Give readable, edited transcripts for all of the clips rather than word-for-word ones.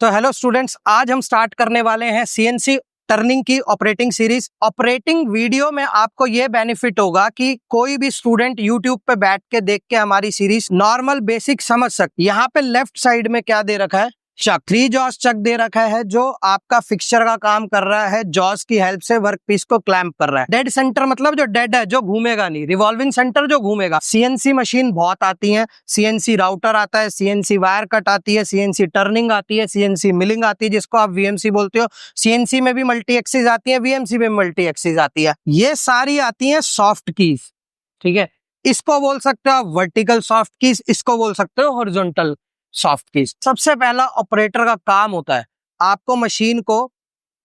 तो hello students, आज हम स्टार्ट करने वाले हैं सीएनसी टर्निंग की ऑपरेटिंग सीरीज। ऑपरेटिंग वीडियो में आपको ये बेनिफिट होगा कि कोई भी स्टूडेंट यूट्यूब पे बैठ के देख के हमारी सीरीज नॉर्मल बेसिक समझ सकते। यहाँ पे लेफ्ट साइड में क्या दे रखा है, चक 3 जॉस चक दे रखा है जो आपका फिक्सचर का काम कर रहा है, जॉस की हेल्प से वर्क पीस को क्लैंप कर रहा है। डेड सेंटर मतलब जो डेड है, जो घूमेगा नहीं, रिवॉल्विंग सेंटर जो घूमेगा। सीएनसी मशीन बहुत आती है, सीएनसी राउटर आता है, सीएनसी वायर कट आती है, सीएनसी टर्निंग आती है, सीएनसी मिलिंग आती है जिसको आप वीएमसी बोलते हो। सीएनसी में भी मल्टी एक्सिस आती है, वीएमसी में मल्टी एक्सिस आती है। ये सारी आती है सॉफ्ट कीज, ठीक है। इसको बोल सकते हो आप वर्टिकल सॉफ्ट कीज, इसको बोल सकते हो हॉरिजॉन्टल सॉफ्ट कीज। सबसे पहला ऑपरेटर का काम होता है आपको मशीन को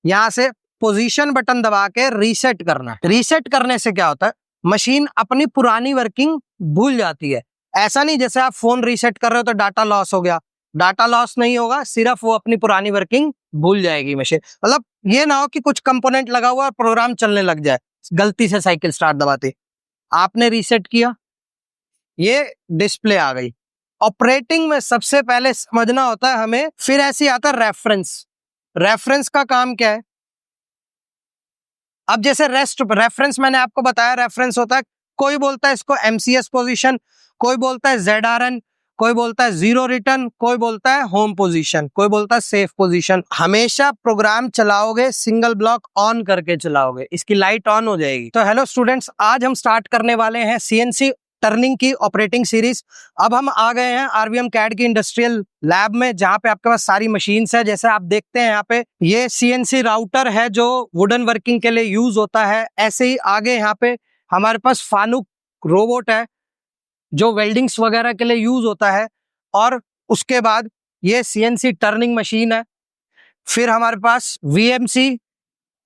यहां से पोजीशन बटन दबा के रीसेट करना है। रीसेट करने से क्या होता है, मशीन अपनी पुरानी वर्किंग भूल जाती है। ऐसा नहीं जैसे आप फोन रीसेट कर रहे हो तो डाटा लॉस हो गया, डाटा लॉस नहीं होगा, सिर्फ वो अपनी पुरानी वर्किंग भूल जाएगी मशीन। मतलब ये ना हो कि कुछ कंपोनेंट लगा हुआ और प्रोग्राम चलने लग जाए गलती से साइकिल स्टार्ट दबाते। आपने रीसेट किया, ये डिस्प्ले आ गई। ऑपरेटिंग में सबसे पहले समझना होता है हमें, फिर ऐसे आता है रेफरेंस। रेफरेंस का काम क्या है, अब जैसे रेफरेंस मैंने आपको बताया, रेफरेंस होता है, कोई बोलता है इसको एमसीएस पोजीशन, कोई बोलता है ZRN, कोई बोलता है जीरो रिटर्न, कोई बोलता है होम पोजीशन, कोई बोलता है सेफ पोजीशन। हमेशा प्रोग्राम चलाओगे सिंगल ब्लॉक ऑन करके चलाओगे, इसकी लाइट ऑन हो जाएगी। तो हेलो स्टूडेंट्स, आज हम स्टार्ट करने वाले हैं सीएनसी टर्निंग की ऑपरेटिंग सीरीज। अब हम आ गए हैं आरवीएम कैड की इंडस्ट्रियल लैब में, जहां पे आपके पास सारी मशीन्स है। जैसे आप देखते हैं यहाँ पे ये सीएनसी राउटर है जो वुडन वर्किंग के लिए यूज होता है। ऐसे ही आगे यहाँ पे हमारे पास फानुक रोबोट है जो वेल्डिंग्स वगैरह के लिए यूज होता है। और उसके बाद ये सीएनसी टर्निंग मशीन है। फिर हमारे पास वीएमसी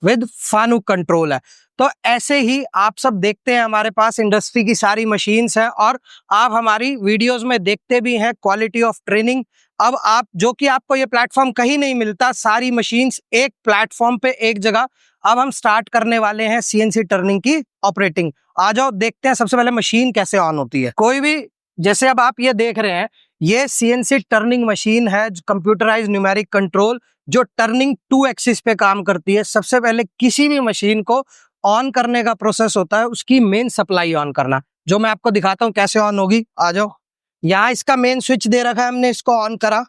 विद फानुक कंट्रोल है। तो ऐसे ही आप सब देखते हैं हमारे पास इंडस्ट्री की सारी मशीन्स हैं और आप हमारी वीडियोस में देखते भी हैं क्वालिटी ऑफ ट्रेनिंग। अब आप जो कि आपको ये प्लेटफॉर्म कहीं नहीं मिलता, सारी मशीन्स एक प्लेटफॉर्म पे एक जगह। अब हम स्टार्ट करने वाले हैं सीएनसी टर्निंग की ऑपरेटिंग। आ जाओ देखते हैं सबसे पहले मशीन कैसे ऑन होती है। कोई भी, जैसे अब आप ये देख रहे हैं, ये सीएनसी टर्निंग मशीन है, कंप्यूटराइज न्यूमेरिक कंट्रोल, जो टर्निंग 2 एक्सिस पे काम करती है। सबसे पहले किसी भी मशीन को ऑन करने का प्रोसेस होता है उसकी मेन सप्लाई ऑन करना, जो मैं आपको दिखाता हूं कैसे ऑन होगी। आ जाओ, यहाँ इसका मेन स्विच दे रखा है, हमने इसको ऑन करा।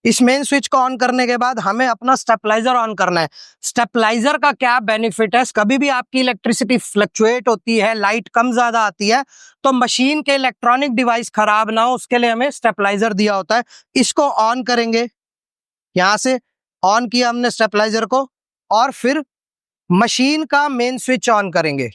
इस मेन स्विच को ऑन करने के बाद हमें अपना स्टेबलाइजर ऑन करना है। स्टेबलाइजर का क्या बेनिफिट है, कभी भी आपकी इलेक्ट्रिसिटी फ्लक्चुएट होती है, लाइट कम ज्यादा आती है, तो मशीन के इलेक्ट्रॉनिक डिवाइस खराब ना हो उसके लिए हमें स्टेबलाइजर दिया होता है। इसको ऑन करेंगे, यहां से ऑन किया हमने स्टेबलाइजर को, और फिर मशीन का मेन स्विच ऑन करेंगे।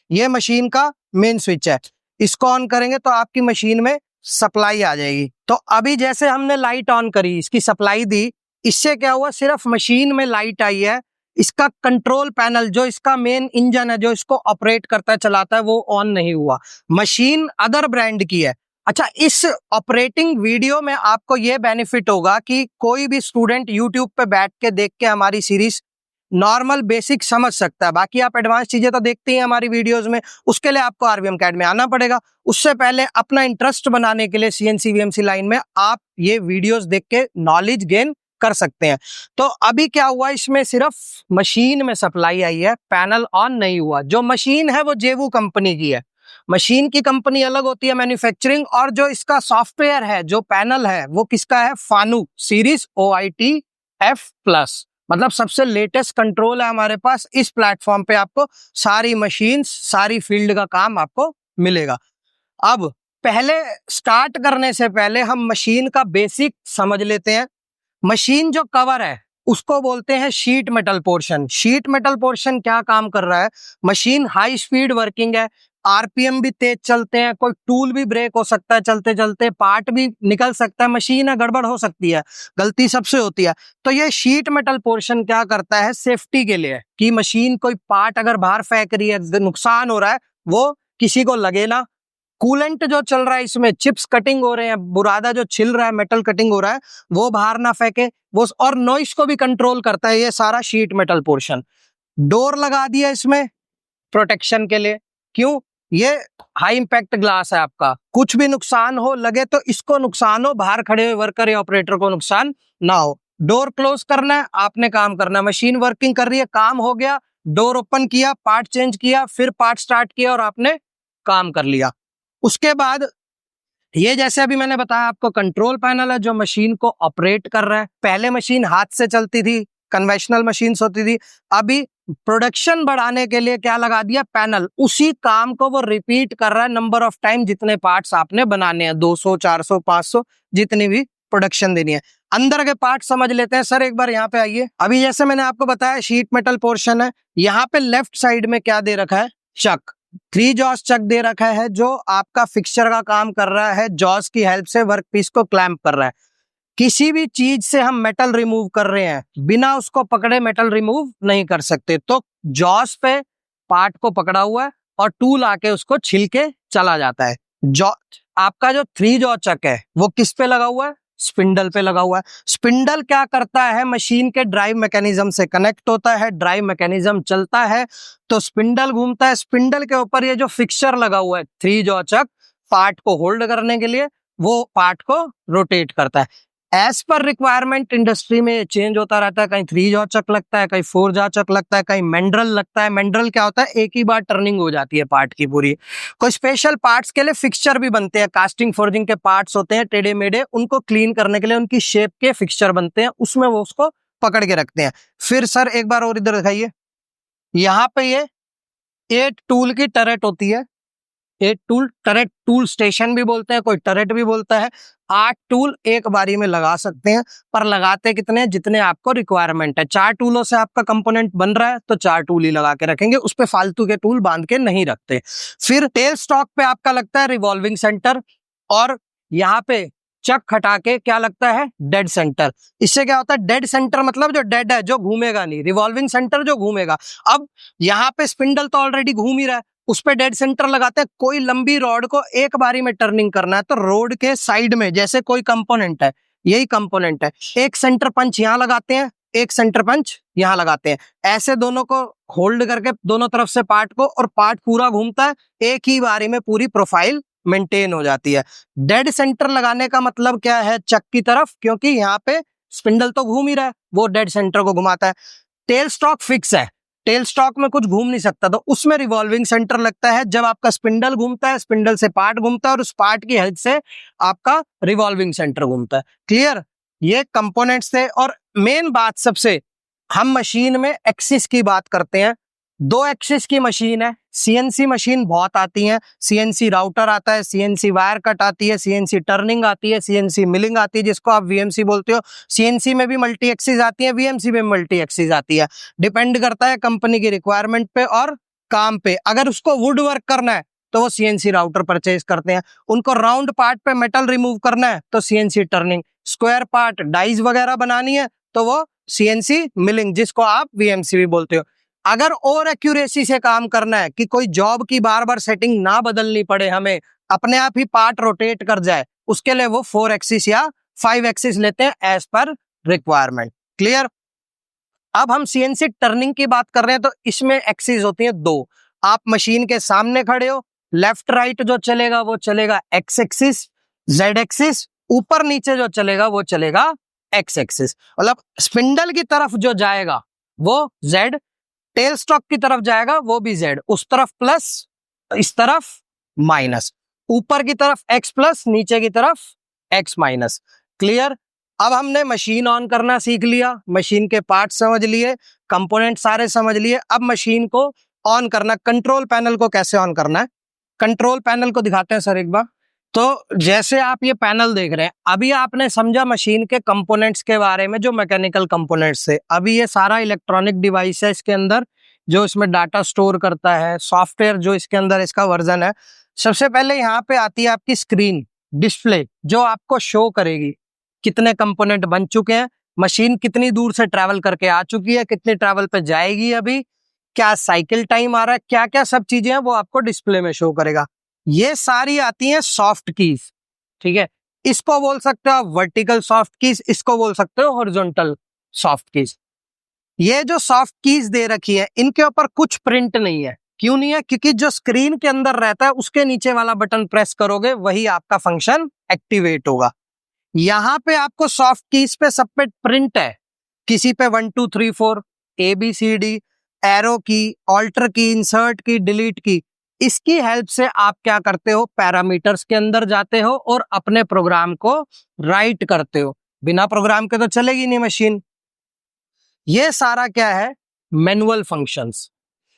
ये मशीन का मेन स्विच है, इसको ऑन करेंगे तो आपकी मशीन में सप्लाई आ जाएगी। तो अभी जैसे हमने लाइट ऑन करी, इसकी सप्लाई दी, इससे क्या हुआ, सिर्फ मशीन में लाइट आई है। इसका कंट्रोल पैनल जो इसका मेन इंजन है, जो इसको ऑपरेट करता है चलाता है, वो ऑन नहीं हुआ। मशीन अदर ब्रांड की है। अच्छा, इस ऑपरेटिंग वीडियो में आपको ये बेनिफिट होगा कि कोई भी स्टूडेंट यूट्यूब पे बैठ के देख के हमारी सीरीज नॉर्मल बेसिक समझ सकता है। बाकी आप एडवांस चीजें तो देखते ही हमारी वीडियोस में, उसके लिए आपको आरवीएम कैड में आना पड़ेगा। उससे पहले अपना इंटरेस्ट बनाने के लिए सीएनसी वीएमसी लाइन में आप ये वीडियोस देख के नॉलेज गेन कर सकते हैं। तो अभी क्या हुआ, इसमें सिर्फ मशीन में सप्लाई आई है, पैनल ऑन नहीं हुआ। जो मशीन है वो जेवू कंपनी की है। मशीन की कंपनी अलग होती है मैन्युफैक्चरिंग, और जो इसका सॉफ्टवेयर है, जो पैनल है, वो किसका है, फानुक सीरीज OITF+। मतलब सबसे लेटेस्ट कंट्रोल है हमारे पास। इस प्लेटफॉर्म पे आपको सारी मशीन्स, सारी फील्ड का काम आपको मिलेगा। अब पहले स्टार्ट करने से पहले हम मशीन का बेसिक समझ लेते हैं। मशीन जो कवर है उसको बोलते हैं sheet metal portion. Sheet metal portion क्या काम कर रहा है, मशीन हाई स्पीड वर्किंग है, आरपीएम भी तेज चलते हैं, कोई टूल भी ब्रेक हो सकता है चलते चलते, पार्ट भी निकल सकता है, मशीन है गड़बड़ हो सकती है, गलती सबसे होती है। तो ये शीट मेटल पोर्शन क्या करता है, सेफ्टी के लिए, कि मशीन कोई पार्ट अगर बाहर फेंक रही है, नुकसान हो रहा है, वो किसी को लगे ना। कूलेंट जो चल रहा है, इसमें चिप्स कटिंग हो रहे हैं, बुरादा जो छिल रहा है, मेटल कटिंग हो रहा है, वो बाहर ना फेंके वो। और नॉइस को भी कंट्रोल करता है ये सारा शीट मेटल पोर्शन। डोर लगा दिया इसमें प्रोटेक्शन के लिए, क्यों, ये हाई इंपैक्ट ग्लास है आपका, कुछ भी नुकसान हो लगे तो इसको नुकसान हो, बाहर खड़े हुए वर्कर या ऑपरेटर को नुकसान ना हो। डोर क्लोज करना है, आपने काम करना है, मशीन वर्किंग कर रही है, काम हो गया, डोर ओपन किया, पार्ट चेंज किया, फिर पार्ट स्टार्ट किया और आपने काम कर लिया। उसके बाद ये जैसे अभी मैंने बताया आपको कंट्रोल पैनल है जो मशीन को ऑपरेट कर रहा है। पहले मशीन हाथ से चलती थी, कन्वेंशनल मशीन्स होती थी, अभी प्रोडक्शन बढ़ाने के लिए क्या लगा दिया, पैनल। उसी काम को वो रिपीट कर रहा है नंबर ऑफ टाइम, जितने पार्ट्स आपने बनाने हैं, 200 400 500 जितनी भी प्रोडक्शन देनी है। अंदर के पार्ट समझ लेते हैं। सर एक बार यहाँ पे आइए। अभी जैसे मैंने आपको बताया शीट मेटल पोर्शन है, यहाँ पे लेफ्ट साइड में क्या दे रखा है, चक, 3 जॉस चक दे रखा है जो आपका फिक्सचर का काम कर रहा है, जॉस की हेल्प से वर्क पीस को क्लैंप कर रहा है। किसी भी चीज से हम मेटल रिमूव कर रहे हैं, बिना उसको पकड़े मेटल रिमूव नहीं कर सकते, तो जॉस पे पार्ट को पकड़ा हुआ है और टूल आके उसको छिल के चला जाता है। आपका जो 3 जॉ चक है वो किस पे लगा हुआ है, स्पिंडल पे लगा हुआ है। स्पिंडल क्या करता है, मशीन के ड्राइव मैकेनिज्म से कनेक्ट होता है, ड्राइव मैकेनिज्म चलता है तो स्पिंडल घूमता है। स्पिंडल के ऊपर ये जो फिक्सचर लगा हुआ है 3 जॉ चक, पार्ट को होल्ड करने के लिए वो पार्ट को रोटेट करता है। एज पर रिक्वायरमेंट इंडस्ट्री में चेंज होता रहता है, कहीं 3 जॉ चक लगता है, कहीं 4 जॉ चक लगता है, कहीं मेंड्रल लगता है। मेंड्रल क्या होता है, एक ही बार टर्निंग हो जाती है पार्ट की पूरी। कोई स्पेशल पार्ट्स के लिए फिक्सचर भी बनते हैं, कास्टिंग फोर्जिंग के पार्ट्स होते हैं टेढ़े मेढ़े, उनको क्लीन करने के लिए उनकी शेप के फिक्सचर बनते हैं, उसमें वो उसको पकड़ के रखते हैं। फिर सर एक बार और इधर दिखाइए, यहाँ पे ये 8 टूल की टरेट होती है, 8 टूल, टरेट टूल स्टेशन भी बोलते हैं, कोई टरेट भी बोलता है। 8 टूल एक बारी में लगा सकते हैं, पर लगाते कितने हैं, जितने आपको रिक्वायरमेंट है। 4 टूलों से आपका कंपोनेंट बन रहा है तो 4 टूल ही लगा के रखेंगे, उस पे फालतू के टूल बांध के नहीं रखते। फिर टेल स्टॉक पे आपका लगता है रिवॉल्विंग सेंटर, और यहाँ पे चक हटा के क्या लगता है, डेड सेंटर। इससे क्या होता है, डेड सेंटर मतलब जो डेड है, जो घूमेगा नहीं, रिवॉल्विंग सेंटर जो घूमेगा। अब यहाँ पे स्पिंडल तो ऑलरेडी घूम ही रहा है, उस पे डेड सेंटर लगाते हैं। कोई लंबी रॉड को एक बारी में टर्निंग करना है तो रोड के साइड में जैसे कोई कंपोनेंट है, यही कंपोनेंट है, एक सेंटर पंच यहाँ लगाते हैं, एक सेंटर पंच यहाँ लगाते हैं, ऐसे दोनों को होल्ड करके दोनों तरफ से पार्ट को, और पार्ट पूरा घूमता है, एक ही बारी में पूरी प्रोफाइल मेंटेन हो जाती है। डेड सेंटर लगाने का मतलब क्या है, चक की तरफ, क्योंकि यहाँ पे स्पिंडल तो घूम ही रहा है, वो डेड सेंटर को घुमाता है। टेल स्टॉक फिक्स है, टेल स्टॉक में कुछ घूम नहीं सकता, तो उसमें रिवॉल्विंग सेंटर लगता है। जब आपका स्पिंडल घूमता है, स्पिंडल से पार्ट घूमता है और उस पार्ट की हेल्प से आपका रिवॉल्विंग सेंटर घूमता है। क्लियर, ये कंपोनेंट्स थे। और मेन बात सबसे, हम मशीन में एक्सिस की बात करते हैं, 2 एक्सिस की मशीन है। सीएनसी मशीन बहुत आती है, सीएनसी राउटर आता है, सीएनसी वायर कट आती है, सीएनसी टर्निंग आती है, सीएनसी मिलिंग आती है जिसको आप वीएमसी बोलते हो। सीएनसी में भी मल्टी एक्सिस आती है, वीएमसी में मल्टी एक्सिस आती है, डिपेंड करता है कंपनी की रिक्वायरमेंट पे और काम पे। अगर उसको वुड वर्क करना है तो वो सीएनसी राउटर परचेज करते हैं, उनको राउंड पार्ट पे मेटल रिमूव करना है तो CNC turning, square part dies वगैरह बनानी है तो वो सीएनसी मिलिंग, जिसको आप वीएमसी भी बोलते हो। अगर और एक्यूरेसी से काम करना है कि कोई जॉब की बार बार सेटिंग ना बदलनी पड़े, हमें अपने आप ही पार्ट रोटेट कर जाए, उसके लिए वो 4 एक्सिस या 5 एक्सिस लेते हैं एज पर रिक्वायरमेंट। क्लियर। अब हम सीएनसी टर्निंग की बात कर रहे हैं तो इसमें एक्सिस होती है 2। आप मशीन के सामने खड़े हो, लेफ्ट राइट जो चलेगा वो चलेगा एक्स एक्सिस, जेड एक्सिस, ऊपर नीचे जो चलेगा वो चलेगा एक्स एक्सिस। मतलब स्पिंडल की तरफ जो जाएगा वो जेड, टेल स्टॉक की तरफ जाएगा वो भी जेड, उस तरफ प्लस, इस तरफ माइनस, ऊपर की तरफ एक्स प्लस, नीचे की तरफ एक्स माइनस। क्लियर। अब हमने मशीन ऑन करना सीख लिया, मशीन के पार्ट समझ लिए, कंपोनेंट सारे समझ लिए। अब मशीन को ऑन करना, कंट्रोल पैनल को कैसे ऑन करना है, कंट्रोल पैनल को दिखाते हैं सर एक बार। तो जैसे आप ये पैनल देख रहे हैं, अभी आपने समझा मशीन के कंपोनेंट्स के बारे में, जो मैकेनिकल कंपोनेंट्स है। अभी ये सारा इलेक्ट्रॉनिक डिवाइस है इसके अंदर, जो इसमें डाटा स्टोर करता है, सॉफ्टवेयर जो इसके अंदर इसका वर्जन है। सबसे पहले यहाँ पे आती है आपकी स्क्रीन डिस्प्ले, जो आपको शो करेगी कितने कंपोनेंट बन चुके हैं, मशीन कितनी दूर से ट्रैवल करके आ चुकी है, कितनी ट्रैवल पे जाएगी, अभी क्या साइकिल टाइम आ रहा है, क्या क्या सब चीजें हैं वो आपको डिस्प्ले में शो करेगा। ये सारी आती हैं सॉफ्ट कीज, ठीक है। इसको बोल सकते हो आप वर्टिकल सॉफ्ट कीज, इसको बोल सकते हो हॉरिजॉन्टल सॉफ्ट कीज। ये जो सॉफ्ट कीज दे रखी है इनके ऊपर कुछ प्रिंट नहीं है, क्यों नहीं है? क्योंकि जो स्क्रीन के अंदर रहता है उसके नीचे वाला बटन प्रेस करोगे वही आपका फंक्शन एक्टिवेट होगा। यहाँ पे आपको सॉफ्ट कीज पे सब पे प्रिंट है, किसी पे 1 2 3 4 ABCD, एरो की, ऑल्टर की, इंसर्ट की, डिलीट की। इसकी हेल्प से आप क्या करते हो, पैरामीटर्स के अंदर जाते हो और अपने प्रोग्राम को राइट करते हो। बिना प्रोग्राम के तो चलेगी नहीं मशीन। ये सारा क्या है, मैनुअल फंक्शंस।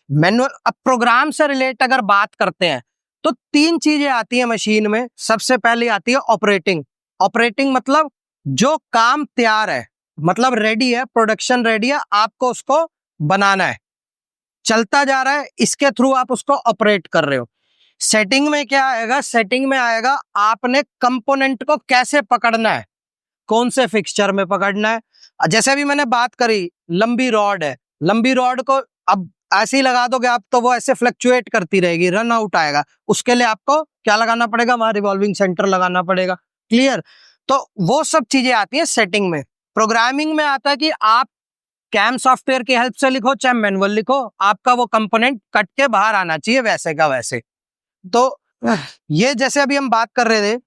मैनुअल, अब प्रोग्राम से रिलेट अगर बात करते हैं तो 3 चीजें आती है मशीन में। सबसे पहले आती है ऑपरेटिंग। ऑपरेटिंग मतलब जो काम तैयार है, मतलब रेडी है, प्रोडक्शन रेडी है, आपको उसको बनाना है, चलता जा रहा है, इसके थ्रू आप उसको ऑपरेट कर रहे हो। सेटिंग में क्या आएगा, सेटिंग में आएगा आपने कंपोनेंट को कैसे पकड़ना है, कौन से फिक्सचर में पकड़ना है। जैसे अभी मैंने बात करी, लंबी रॉड है, लंबी रॉड को अब ऐसे ही लगा दोगे आप तो वो ऐसे फ्लक्चुएट करती रहेगी, रन आउट आएगा। उसके लिए आपको क्या लगाना पड़ेगा, वहां रिवॉल्विंग सेंटर लगाना पड़ेगा। क्लियर? तो वो सब चीजें आती हैं सेटिंग में। प्रोग्रामिंग में आता है कि आप कैम सॉफ्टवेयर की हेल्प से लिखो चाहे मैनुअल लिखो, आपका वो कंपोनेंट कट के बाहर आना चाहिए वैसे का वैसे। तो ये जैसे अभी हम बात कर रहे थे,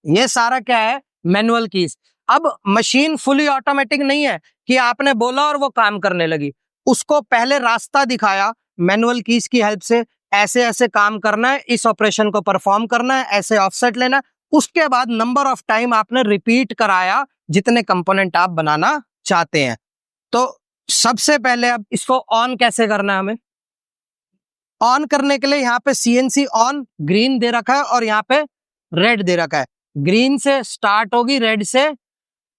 ये सारा क्या है, मैनुअल कीज। अब मशीन फुली ऑटोमेटिक नहीं है कि आपने बोला और वो काम करने लगी। उसको पहले रास्ता दिखाया मैनुअल कीज की हेल्प से, ऐसे ऐसे काम करना है, इस ऑपरेशन को परफॉर्म करना है, ऐसे ऑफसेट लेना। उसके बाद नंबर ऑफ टाइम आपने रिपीट कराया जितने कंपोनेंट आप बनाना चाहते हैं। तो सबसे पहले अब इसको ऑन कैसे करना है, हमें ऑन करने के लिए यहाँ पे CNC ऑन ग्रीन दे रखा है और यहाँ पे रेड दे रखा है। ग्रीन से स्टार्ट होगी, रेड से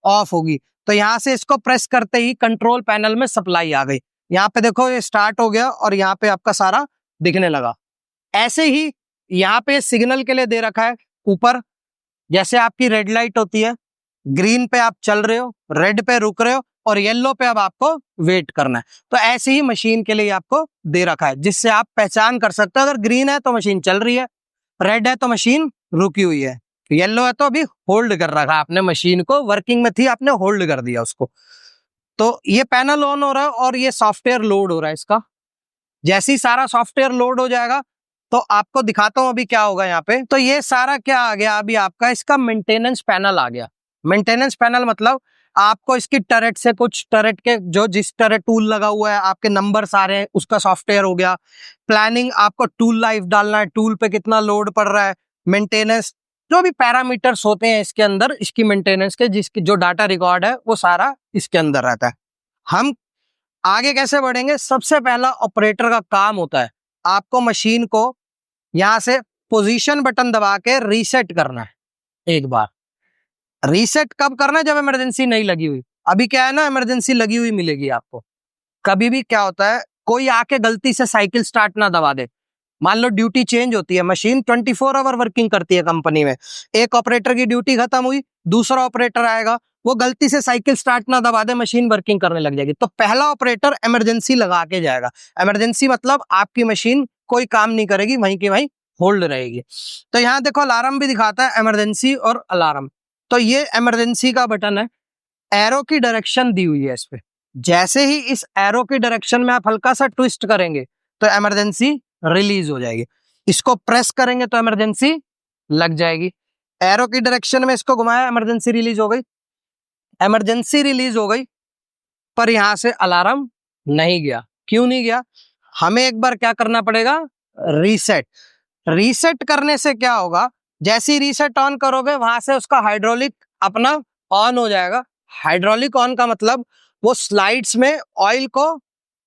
ऑफ होगी। तो यहाँ से इसको प्रेस करते ही कंट्रोल पैनल में सप्लाई आ गई। यहाँ पे देखो ये स्टार्ट हो गया और यहाँ पे आपका सारा दिखने लगा। ऐसे ही यहाँ पे सिग्नल के लिए दे रखा है ऊपर, जैसे आपकी रेड लाइट होती है, ग्रीन पे आप चल रहे हो, रेड पे रुक रहे हो और येलो पे अब आपको वेट करना है। तो ऐसे ही मशीन के लिए आपको दे रखा है जिससे आप पहचान कर सकते हो, अगर ग्रीन है तो मशीन चल रही है, रेड है तो मशीन रुकी हुई है, येलो है तो अभी होल्ड कर रखा है आपने मशीन को, वर्किंग में थी आपने होल्ड कर दिया उसको। तो ये पैनल ऑन हो रहा है और ये सॉफ्टवेयर लोड हो रहा है इसका। जैसे ही सारा सॉफ्टवेयर लोड हो जाएगा तो आपको दिखाता हूं अभी क्या होगा यहाँ पे। तो ये सारा क्या आ गया अभी आपका, इसका मेंटेनेंस पैनल आ गया। मेंटेनेंस पैनल मतलब आपको इसकी टरेट से, कुछ टरेट के जो जिस टरेट टूल लगा हुआ है, आपके नंबर सारे उसका सॉफ्टवेयर हो गया। प्लानिंग, आपको टूल लाइफ डालना है, टूल पे कितना लोड पड़ रहा है, मेंटेनेंस, जो भी पैरामीटर्स होते हैं इसके अंदर, इसकी मेंटेनेंस के, जिसकी जो डाटा रिकॉर्ड है वो सारा इसके अंदर रहता है। हम आगे कैसे बढ़ेंगे, सबसे पहला ऑपरेटर का काम होता है आपको मशीन को यहां से पोजीशन बटन दबा के रीसेट करना है। एक बार रीसेट कब करना है, जब इमरजेंसी नहीं लगी हुई। अभी क्या है ना, इमरजेंसी लगी हुई मिलेगी आपको। कभी भी क्या होता है, कोई आके गलती से साइकिल स्टार्ट ना दबा दे, मान लो ड्यूटी चेंज होती है, मशीन 24 आवर वर्किंग करती है कंपनी में, एक ऑपरेटर की ड्यूटी खत्म हुई, दूसरा ऑपरेटर आएगा, वो गलती से साइकिल स्टार्ट ना दबा दे, मशीन वर्किंग करने लग जाएगी। तो पहला ऑपरेटर इमरजेंसी लगा के जाएगा। इमरजेंसी मतलब आपकी मशीन कोई काम नहीं करेगी, वहीं की वहीं होल्ड रहेगी। तो यहाँ देखो अलार्म भी दिखाता है, इमरजेंसी और अलार्म। तो ये इमरजेंसी का बटन है, एरो की डायरेक्शन दी हुई है इस पे। जैसे ही इस एरो की डायरेक्शन में आप हल्का सा ट्विस्ट करेंगे तो इमरजेंसी रिलीज हो जाएगी। इसको प्रेस करेंगे तो इमरजेंसी लग जाएगी। एरो की डायरेक्शन में इसको घुमाया, इमरजेंसी रिलीज हो गई। इमरजेंसी रिलीज हो गई पर यहां से अलार्म नहीं गया। क्यों नहीं गया, हमें एक बार क्या करना पड़ेगा, रीसेट। रीसेट करने से क्या होगा, जैसे ही रीसेट ऑन करोगे वहां से उसका हाइड्रोलिक अपना ऑन हो जाएगा। हाइड्रोलिक ऑन का मतलब वो स्लाइड्स में ऑयल को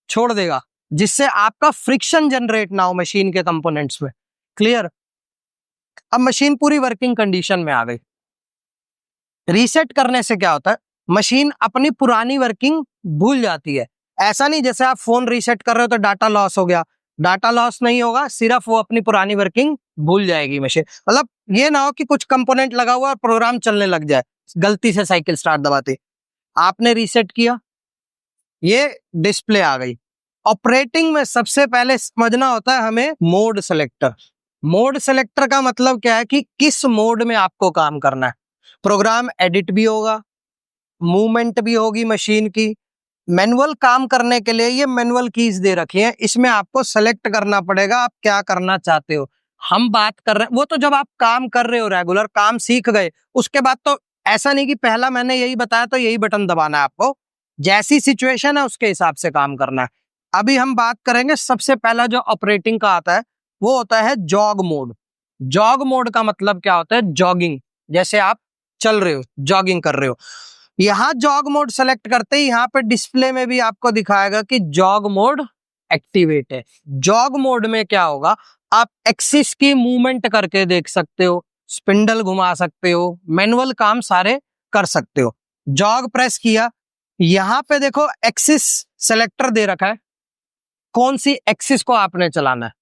छोड़ देगा जिससे आपका फ्रिक्शन जनरेट ना हो मशीन के कंपोनेंट्स में। क्लियर? अब मशीन पूरी वर्किंग कंडीशन में आ गई। रीसेट करने से क्या होता है, मशीन अपनी पुरानी वर्किंग भूल जाती है। ऐसा नहीं जैसे आप फोन रीसेट कर रहे हो तो डाटा लॉस हो गया, डाटा लॉस नहीं होगा, सिर्फ वो अपनी पुरानी वर्किंग भूल जाएगी मशीन। मतलब ये ना हो कि कुछ कंपोनेंट लगा हुआ और प्रोग्राम चलने लग जाए गलती से साइकिल स्टार्ट दबाते, आपने रीसेट किया, ये डिस्प्ले आ गई। ऑपरेटिंग में सबसे पहले समझना होता है हमें मोड सेलेक्टर। मोड सेलेक्टर का मतलब क्या है कि किस मोड में आपको काम करना है। प्रोग्राम एडिट भी होगा, मूवमेंट भी होगी मशीन की, मैनुअल काम करने के लिए ये मैनुअल कीज दे रखी है, इसमें आपको सेलेक्ट करना पड़ेगा आप क्या करना चाहते हो। हम बात कर रहे हैं वो तो जब आप काम कर रहे हो, रेगुलर काम सीख गए, उसके बाद तो ऐसा नहीं कि पहला मैंने यही बताया तो यही बटन दबाना है आपको, जैसी सिचुएशन है उसके हिसाब से काम करना है। अभी हम बात करेंगे, सबसे पहला जो ऑपरेटिंग का आता है वो होता है जॉग मोड। जॉग मोड का मतलब क्या होता है? जॉगिंग, जैसे आप चल रहे हो, जॉगिंग कर रहे हो, यहाँ जॉग मोड सेलेक्ट करते ही यहाँ पे डिस्प्ले में भी आपको दिखाएगा कि जॉग मोड एक्टिवेट है। जॉग मोड में क्या होगा, आप एक्सिस की मूवमेंट करके देख सकते हो, स्पिंडल घुमा सकते हो, मैनुअल काम सारे कर सकते हो। जॉग प्रेस किया, यहाँ पे देखो एक्सिस सेलेक्टर दे रखा है, कौन सी एक्सिस को आपने चलाना है,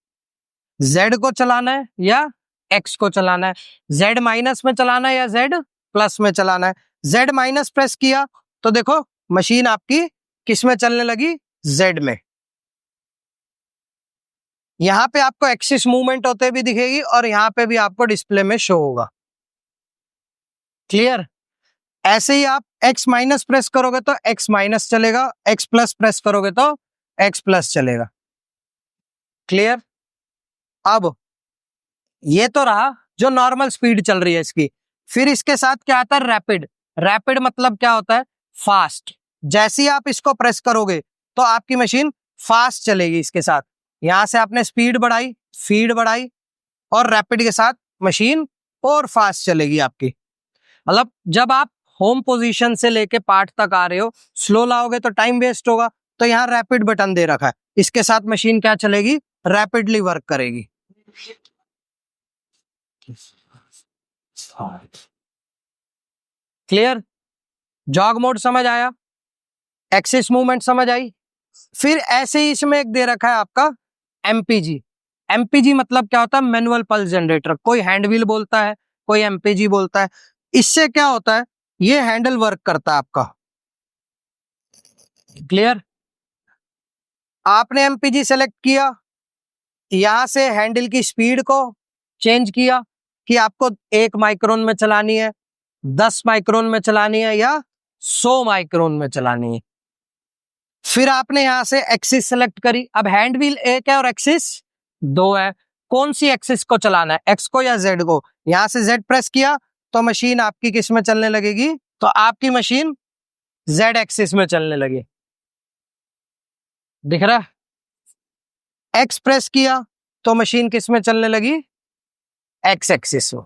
जेड को चलाना है या एक्स को चलाना है, जेड माइनस में चलाना है या जेड प्लस में चलाना है। जेड माइनस प्रेस किया तो देखो मशीन आपकी किस में चलने लगी, जेड में। यहां पे आपको एक्सिस मूवमेंट होते भी दिखेगी और यहां पे भी आपको डिस्प्ले में शो होगा। क्लियर? ऐसे ही आप एक्स माइनस प्रेस करोगे तो एक्स माइनस चलेगा, एक्स प्लस प्रेस करोगे तो एक्स प्लस चलेगा। क्लियर? अब ये तो रहा जो नॉर्मल स्पीड चल रही है इसकी। फिर इसके साथ क्या आता है? रैपिड। रैपिड मतलब क्या होता है? फास्ट। जैसे ही आप इसको प्रेस करोगे तो आपकी मशीन फास्ट चलेगी। इसके साथ यहां से आपने स्पीड बढ़ाई, स्पीड बढ़ाई, और रैपिड के साथ मशीन और फास्ट चलेगी आपकी। मतलब जब आप होम पोजीशन से लेके पार्ट तक आ रहे हो, स्लो लाओगे तो टाइम वेस्ट होगा, तो यहाँ रैपिड बटन दे रखा है, इसके साथ मशीन क्या चलेगी? रैपिडली वर्क करेगी। क्लियर? जॉग मोड समझ आया, एक्सिस मूवमेंट समझ आई। फिर ऐसे ही इसमें एक दे रखा है आपका एमपीजी। एमपीजी मतलब क्या होता है? Manual pulse generator. कोई हैंड व्हील बोलता है, कोई एमपीजी बोलता है। इससे क्या होता है? ये हैंडल वर्क करता है आपका। क्लियर? आपने एमपीजी सेलेक्ट किया, यहां से हैंडल की स्पीड को चेंज किया कि आपको 1 माइक्रोन में चलानी है, 10 माइक्रोन में चलानी है या 100 माइक्रोन में चलानी है। फिर आपने यहां से एक्सिस सेलेक्ट करी। अब हैंड व्हील एक है और एक्सिस 2 है, कौन सी एक्सिस को चलाना है, एक्स को या जेड को? यहां से जेड प्रेस किया तो मशीन आपकी किस में चलने लगेगी? तो आपकी मशीन जेड एक्सिस में चलने लगी। दिख रहा है? एक्स प्रेस किया तो मशीन किस में चलने लगी? एक्स एक्सिस में।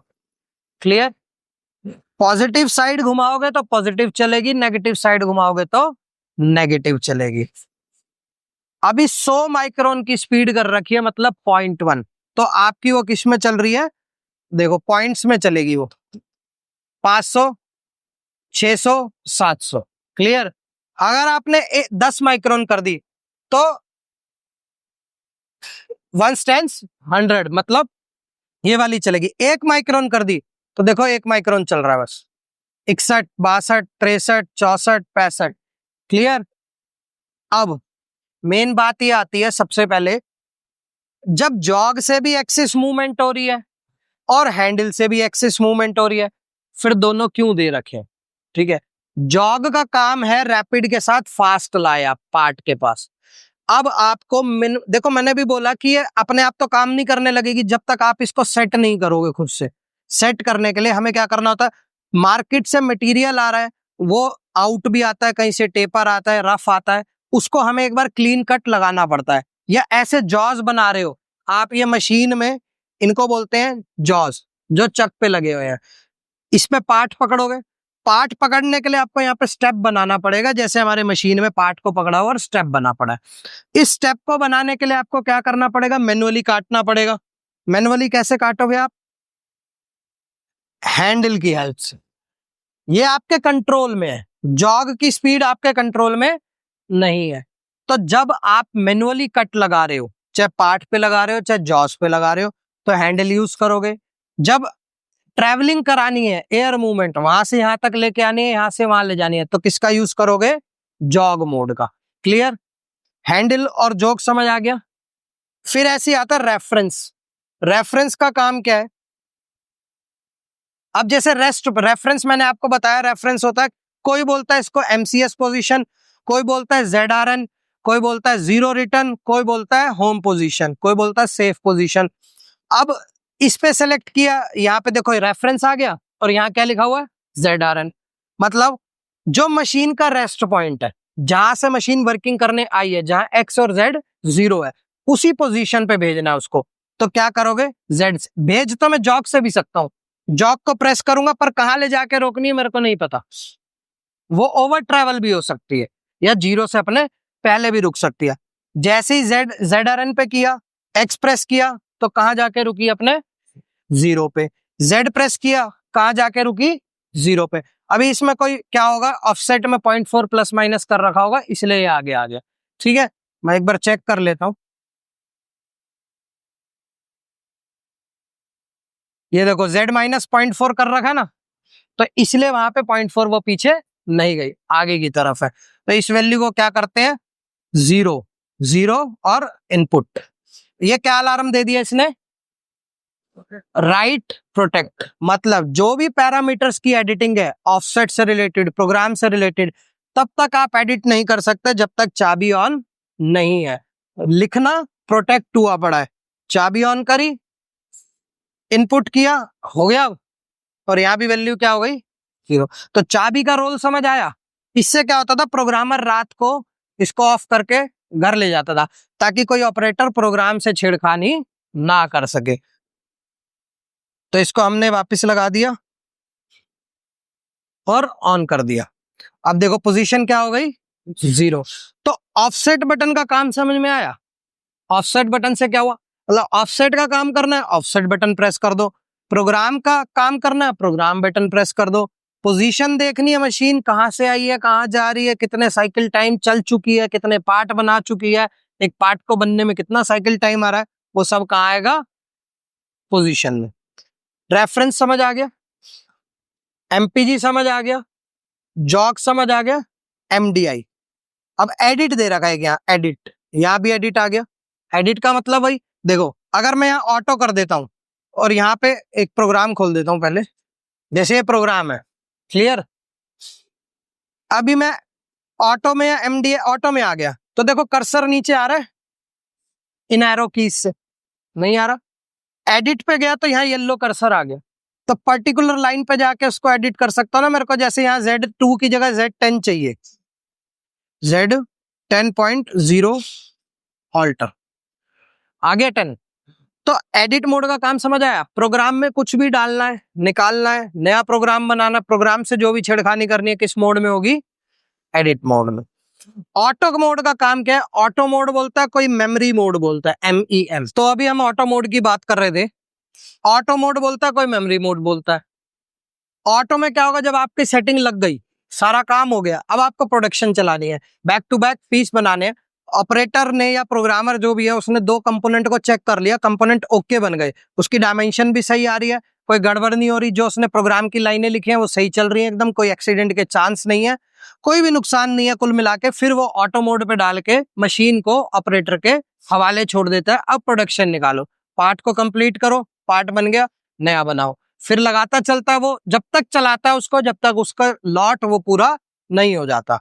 क्लियर? पॉजिटिव साइड घुमाओगे तो पॉजिटिव चलेगी, नेगेटिव साइड घुमाओगे तो नेगेटिव चलेगी। अभी 100 माइक्रोन की स्पीड कर रखी है, मतलब 0.1, तो आपकी वो किस में चल रही है? देखो पॉइंट्स में चलेगी वो, 500, 600, 700। क्लियर? अगर आपने 10 माइक्रोन कर दी तो 1 टेंस 100, मतलब ये वाली चलेगी। 1 माइक्रोन कर दी तो देखो 1 माइक्रोन चल रहा है बस, 61, 62, 63, 64, 65। क्लियर? अब मेन बात ये आती है, सबसे पहले जब जॉग से भी एक्सिस मूवमेंट हो रही है और हैंडल से भी एक्सिस मूवमेंट हो रही है, फिर दोनों क्यों दे रखे हैं? ठीक है, जॉग का काम है रैपिड के साथ फास्ट लाए आप पार्ट के पास। अब आपको देखो मैंने भी बोला कि ये अपने आप तो काम नहीं करने लगेगी जब तक आप इसको सेट नहीं करोगे खुद से। सेट करने के लिए हमें क्या करना होता है? मार्केट से मटेरियल आ रहा है, वो आउट भी आता है, कहीं से टेपर आता है, रफ आता है, उसको हमें एक बार क्लीन कट लगाना पड़ता है। या ऐसे जॉज बना रहे हो आप, ये मशीन में इनको बोलते हैं जॉज, जो चक पे लगे हुए हैं। इसमें पार्ट पकड़ोगे, पार्ट पकड़ने के लिए आपको यहाँ पे स्टेप बनाना पड़ेगा, जैसे हमारे मशीन में पार्ट को पकड़ा हुआ और स्टेप बना पड़ा है। इस स्टेप को बनाने के लिए आपको क्या करना पड़ेगा? मैनुअली काटना पड़ेगा। मैनुअली कैसे काटोगे आप? हैंडल की हेल्प से। ये आपके कंट्रोल में है, जॉग की स्पीड आपके कंट्रोल में नहीं है। तो जब आप मैनुअली कट लगा रहे हो, चाहे पार्ट पे लगा रहे हो चाहे जॉज पे लगा रहे हो, तो हैंडल यूज करोगे। जब ट्रैवलिंग करानी है, एयर मूवमेंट वहां से यहां तक लेके आनी है, यहां से वहां ले जानी है, तो किसका यूज करोगे? जॉग मोड का। क्लियर? हैंडल और जॉग समझ आ गया। फिर ऐसे आता है रेफरेंस। रेफरेंस का काम क्या है? अब जैसे रेफरेंस मैंने आपको बताया, रेफरेंस होता है, कोई बोलता है इसको एमसीएस पोजीशन, कोई बोलता है ZRN, कोई बोलता है जीरो रिटर्न, कोई बोलता है होम पोजीशन, कोई बोलता है सेफ पोजीशन। अब इस पे सेलेक्ट किया, यहाँ पे देखो रेफरेंस आ गया और यहाँ क्या लिखा हुआ है ZRN, मतलब जो मशीन का रेस्ट पॉइंट है, जहां से मशीन वर्किंग करने आई है, जहां X और Z जीरो है, उसी पोजीशन पे भेजना है उसको। तो क्या करोगे, Z से भेज तो मैं जॉक से भी सकता हूँ, जॉक को प्रेस करूंगा, पर कहां ले जाके रोकनी है मेरे को नहीं पता। वो ओवर ट्रैवल भी हो सकती है या जीरो से अपने पहले भी रुक सकती है। जैसे ही ZRN पे किया, X प्रेस किया तो कहां जाके रुकी अपने जीरो पे, Z प्रेस किया कहां जाके रुकी जीरो पे। अभी इसमें कोई क्या होगा, ऑफसेट में 0.4 प्लस माइनस कर रखा होगा, इसलिए ये आगे आ गया। ठीक है, मैं एक बार चेक कर लेता हूं। ये देखो Z माइनस 0.4 कर रखा है ना, तो इसलिए वहां पे 0.4 वो पीछे नहीं गई, आगे की तरफ है। तो इस वैल्यू को क्या करते हैं, जीरो, जीरो और इनपुट। ये क्या अलार्म दे दिया इसने, राइट प्रोटेक्ट, मतलब जो भी पैरामीटर्स की एडिटिंग है ऑफसेट से रिलेटेड, प्रोग्राम से रिलेटेड, तब तक आप एडिट नहीं कर सकते जब तक चाबी ऑन नहीं है। लिखना प्रोटेक्ट हुआ पड़ा है, चाबी ऑन करी, इनपुट किया, हो गया, और यहां भी वैल्यू क्या हो गई, जीरो। तो चाबी का रोल समझ आया। इससे क्या होता था, प्रोग्रामर रात को इसको ऑफ करके घर ले जाता था, ताकि कोई ऑपरेटर प्रोग्राम से छेड़खानी ना कर सके। तो इसको हमने वापस लगा दिया और ऑन कर दिया। अब देखो पोजीशन क्या हो गई, जीरो। तो ऑफसेट बटन का काम समझ में आया। ऑफसेट बटन से क्या हुआ, मतलब ऑफसेट का काम करना है, ऑफसेट बटन प्रेस कर दो। प्रोग्राम का काम करना है, प्रोग्राम बटन प्रेस कर दो। पोजीशन देखनी है, मशीन कहां से आई है, कहां जा रही है, कितने साइकिल टाइम चल चुकी है, कितने पार्ट बना चुकी है, एक पार्ट को बनने में कितना साइकिल टाइम आ रहा है, वो सब कहां आएगा, पोजीशन में। रेफरेंस समझ आ गया, MPG समझ आ गया, जॉक समझ आ गया, MDI। अब एडिट दे रखा है यहाँ, एडिट, यहाँ भी एडिट आ गया। एडिट का मतलब भाई देखो, अगर मैं यहाँ ऑटो कर देता हूं और यहाँ पे एक प्रोग्राम खोल देता हूं पहले, जैसे ये प्रोग्राम है, क्लियर। अभी मैं ऑटो में या MDI ऑटो में आ गया, तो देखो कर्सर नीचे आ रहा है इन एरो कीज से, नहीं आ रहा। एडिट पे गया तो यहाँ येलो कर्सर आ गया, तो पर्टिकुलर लाइन पे जाके उसको एडिट कर सकता हूँ ना। मेरे को जैसे यहाँ Z2 की जगह Z10 चाहिए, Z10.0 ऑल्टर, आगे 10। तो एडिट मोड का काम समझ आया। प्रोग्राम में कुछ भी डालना है, निकालना है, नया प्रोग्राम बनाना, प्रोग्राम से जो भी छेड़खानी करनी है, किस मोड में होगी, एडिट मोड में। ऑटो मोड का काम क्या है, ऑटो मोड बोलता है कोई मेमोरी मोड बोलता है, MEM। तो अभी हम ऑटो मोड की बात कर रहे थे। ऑटो मोड बोलता है कोई मेमोरी मोड बोलता है। ऑटो में क्या होगा, जब आपकी सेटिंग लग गई, सारा काम हो गया, अब आपको प्रोडक्शन चलानी है, बैक टू बैक पीस बनाने हैं। ऑपरेटर ने या प्रोग्रामर जो भी है, उसने दो कंपोनेंट को चेक कर लिया, कंपोनेंट ओके बन गए, उसकी डायमेंशन भी सही आ रही है, कोई गड़बड़ नहीं हो रही, जो उसने प्रोग्राम की लाइनें लिखी हैं वो सही चल रही हैं एकदम, कोई एक्सीडेंट के चांस नहीं है, कोई भी नुकसान नहीं है कुल मिला के। फिर वो ऑटो मोड पे डाल के मशीन को ऑपरेटर के हवाले छोड़ देता है। अब प्रोडक्शन निकालो, पार्ट को कंप्लीट करो, पार्ट बन गया, नया बनाओ, फिर लगाता चलता है वो, जब तक चलाता है उसको, जब तक उसका लॉट वो पूरा नहीं हो जाता।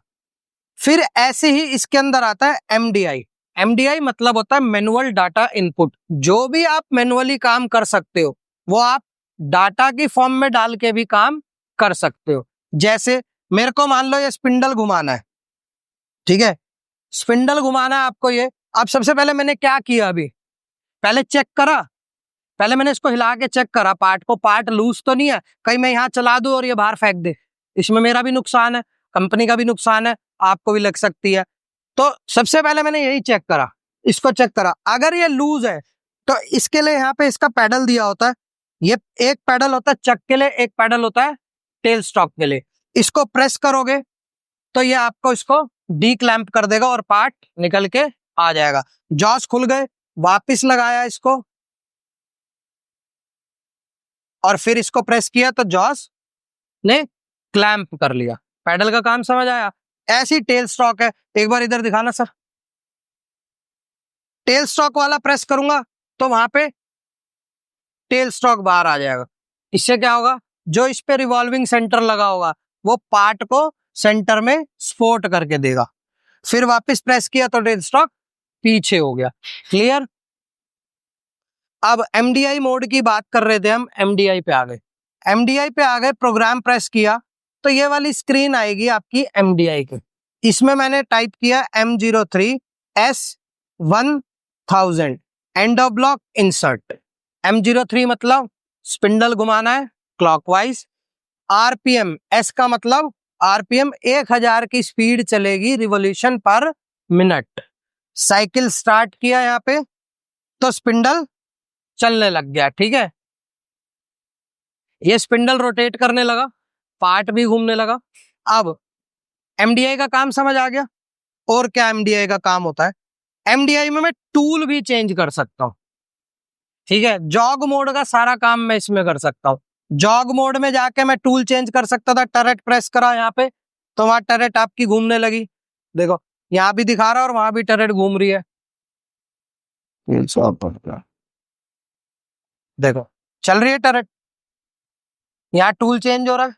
फिर ऐसे ही इसके अंदर आता है MDI। MDI मतलब होता है मैनुअल डाटा इनपुट। जो भी आप मैनुअली काम कर सकते हो, वो आप डाटा की फॉर्म में डाल के भी काम कर सकते हो। जैसे मेरे को मान लो ये स्पिंडल घुमाना है, ठीक है, स्पिंडल घुमाना है आपको ये। अब सबसे पहले मैंने क्या किया, अभी पहले चेक करा, पहले मैंने इसको हिला के चेक करा पार्ट को, पार्ट लूज तो नहीं है, कहीं मैं यहाँ चला दूं और ये बाहर फेंक दे, इसमें मेरा भी नुकसान है, कंपनी का भी नुकसान है, आपको भी लग सकती है। तो सबसे पहले मैंने यही चेक करा, इसको चेक करा। अगर ये लूज है तो इसके लिए यहाँ पे इसका पैडल दिया होता है, ये एक पैडल होता है चक के लिए, एक पैडल होता है टेल स्टॉक के लिए। इसको प्रेस करोगे तो ये आपको इसको डी क्लैंप कर देगा और पार्ट निकल के आ जाएगा। जॉस खुल गए, वापिस लगाया इसको और फिर इसको प्रेस किया तो जॉस ने क्लैंप कर लिया। पैडल का काम समझ आया। ऐसी टेल स्टॉक है, एक बार इधर दिखाना सर। टेल स्टॉक वाला प्रेस करूंगा तो वहां पे टेल स्टॉक बाहर आ जाएगा। इससे क्या होगा, जो इस पे रिवॉल्विंग सेंटर लगा होगा वो पार्ट को सेंटर में सपोर्ट करके देगा। फिर वापस प्रेस किया तो डेड स्टॉक पीछे हो गया। क्लियर। अब एमडीआई मोड की बात कर रहे थे हम, एमडीआई पे आ गए। एमडीआई पे आ गए, प्रोग्राम प्रेस किया तो ये वाली स्क्रीन आएगी आपकी एमडीआई की। इसमें मैंने टाइप किया M03S1000 end of block insert. M03 मतलब स्पिंडल घुमाना है क्लॉकवाइज। आरपीएम, एस का मतलब आरपीएम 1000 की स्पीड चलेगी रिवॉल्यूशन पर मिनट। साइकिल स्टार्ट किया यहाँ पे तो स्पिंडल चलने लग गया। ठीक है, ये स्पिंडल रोटेट करने लगा, पार्ट भी घूमने लगा। अब एमडीआई का काम समझ आ गया। और क्या एमडीआई का काम होता है, एमडीआई में मैं टूल भी चेंज कर सकता हूं। ठीक है, जॉग मोड का सारा काम मैं इसमें कर सकता हूं। जॉग मोड में जाके मैं टूल चेंज कर सकता था। टरेट प्रेस करा यहाँ पे तो वहां टरेट आपकी घूमने लगी। देखो यहाँ भी दिखा रहा है और वहां भी टरेट घूम रही है। देखो चल रही है टरेट, यहाँ टूल चेंज हो रहा है।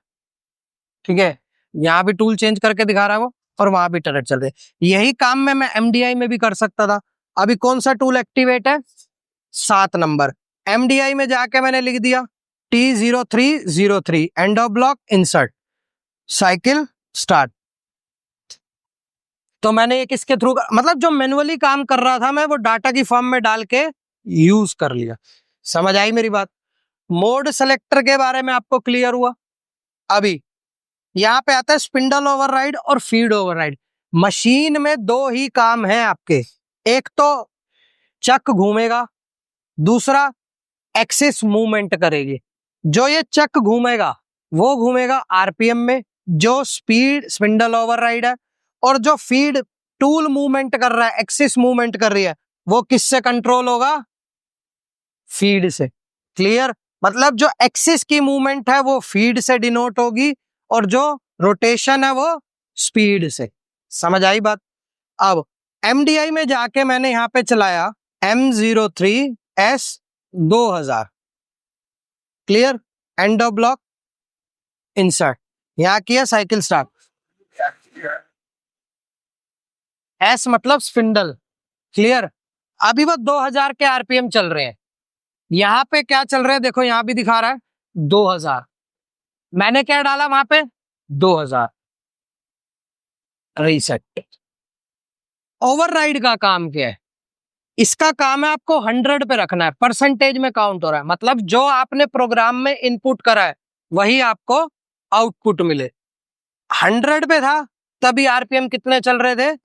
ठीक है, यहाँ भी टूल चेंज करके दिखा रहा है वो, और वहां भी टरेट चल रही है। यही काम मैं एमडीआई में भी कर सकता था। अभी कौन सा टूल एक्टिवेट है, 7 नंबर। एमडीआई में जाके मैंने लिख दिया T0303 end of block insert, cycle start. तो मैंने एक इसके थ्रू, मतलब जो मैनुअली काम कर रहा था मैं, वो डाटा की फॉर्म में डाल के यूज कर लिया। समझ आई मेरी बात। मोड सेलेक्टर के बारे में आपको क्लियर हुआ। अभी यहाँ पे आता है स्पिंडल ओवरराइड और फीड ओवरराइड। मशीन में 2 ही काम है आपके, एक तो चक घूमेगा, दूसरा एक्सिस मूवमेंट करेगी। जो ये चक घूमेगा वो घूमेगा आरपीएम में, जो स्पीड स्पिंडल ओवरराइड है, और जो फीड टूल मूवमेंट कर रहा है, एक्सिस मूवमेंट कर रही है, वो किससे कंट्रोल होगा, फीड से। क्लियर। मतलब जो एक्सिस की मूवमेंट है वो फीड से डिनोट होगी, और जो रोटेशन है वो स्पीड से। समझ आई बात। अब एमडीआई में जाके मैंने यहां पे चलाया M03S2000, clear, end of block insert, यहां किया साइकिल स्टार्ट। एस मतलब स्पिंडल, क्लियर। अभी वो 2000 के आरपीएम चल रहे हैं। यहां पे क्या चल रहे हैं, देखो यहां भी दिखा रहा है 2000। मैंने क्या डाला वहां पे, 2000। रीसेट। ओवरराइड का काम क्या है, इसका काम है आपको 100 पे रखना है, परसेंटेज में काउंट हो रहा है। मतलब जो आपने प्रोग्राम में इनपुट करा है वही आपको आउटपुट मिले। 100 पे था तभी आरपीएम कितने चल रहे थे,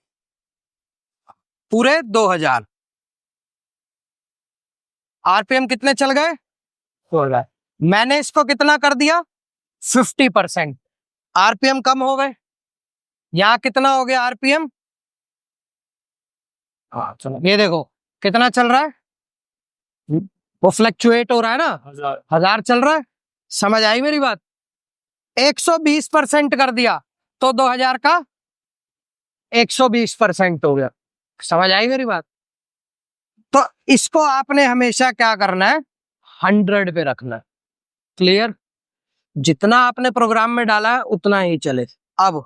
पूरे 2000। आरपीएम कितने चल गए, 2000। मैंने इसको कितना कर दिया, 50%। आरपीएम कम हो गए। यहां कितना हो गया आरपीएम, हाँ चलो ये देखो कितना चल रहा है, वो फ्लक्चुएट हो रहा है ना, 1000 चल रहा है। समझ आई मेरी बात। 120% कर दिया तो 2000 का 120% हो गया। समझ आई मेरी बात। तो इसको आपने हमेशा क्या करना है, 100 पे रखना है। क्लियर। जितना आपने प्रोग्राम में डाला है उतना ही चले। अब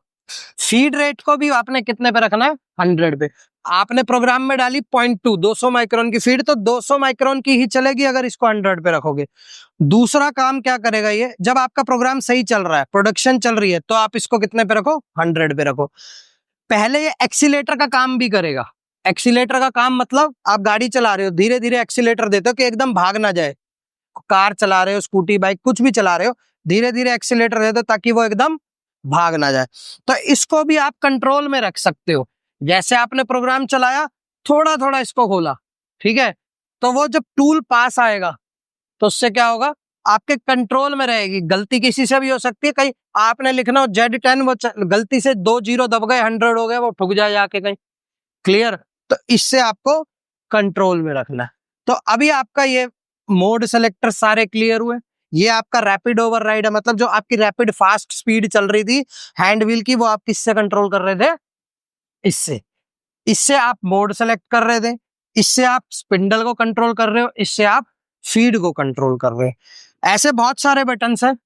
फीड रेट को भी आपने कितने पे रखना है, 100 पे। आपने प्रोग्राम में डाली 0.2 200 माइक्रोन की फीड, तो 200 माइक्रोन की ही चलेगी अगर इसको 100 पे रखोगे। दूसरा काम क्या करेगा ये, जब आपका प्रोग्राम सही चल रहा है, प्रोडक्शन चल रही है, तो आप इसको कितने पे रखो, 100 पे रखो। पहले ये एक्सीलेटर का काम भी करेगा। एक्सीलेटर का काम मतलब आप गाड़ी चला रहे हो, धीरे धीरे एक्सीलेटर देते हो कि एकदम भाग ना जाए। कार चला रहे हो, स्कूटी बाइक कुछ भी चला रहे हो, धीरे धीरे एक्सीलेटर दे दो ताकि वो एकदम भाग ना जाए। तो इसको भी आप कंट्रोल में रख सकते हो। जैसे आपने प्रोग्राम चलाया, थोड़ा थोड़ा इसको खोला, ठीक है, तो वो जब टूल पास आएगा तो उससे क्या होगा, आपके कंट्रोल में रहेगी। गलती किसी से भी हो सकती है, कहीं आपने लिखना हो Z10, वो गलती से 2 0 दब गए, 100 हो गया, वो ठुक जाए जाके कहीं। क्लियर। तो इससे आपको कंट्रोल में रखना है। तो अभी आपका ये मोड सेलेक्टर सारे क्लियर हुए। ये आपका रैपिड ओवरराइड है, मतलब जो आपकी रैपिड फास्ट स्पीड चल रही थी हैंड व्हील की, वो आप किससे कंट्रोल कर रहे थे, इससे। इससे आप मोड सेलेक्ट कर रहे थे, इससे आप स्पिंडल को कंट्रोल कर रहे हो, इससे आप फीड को कंट्रोल कर रहे हो। ऐसे बहुत सारे बटन्स हैं,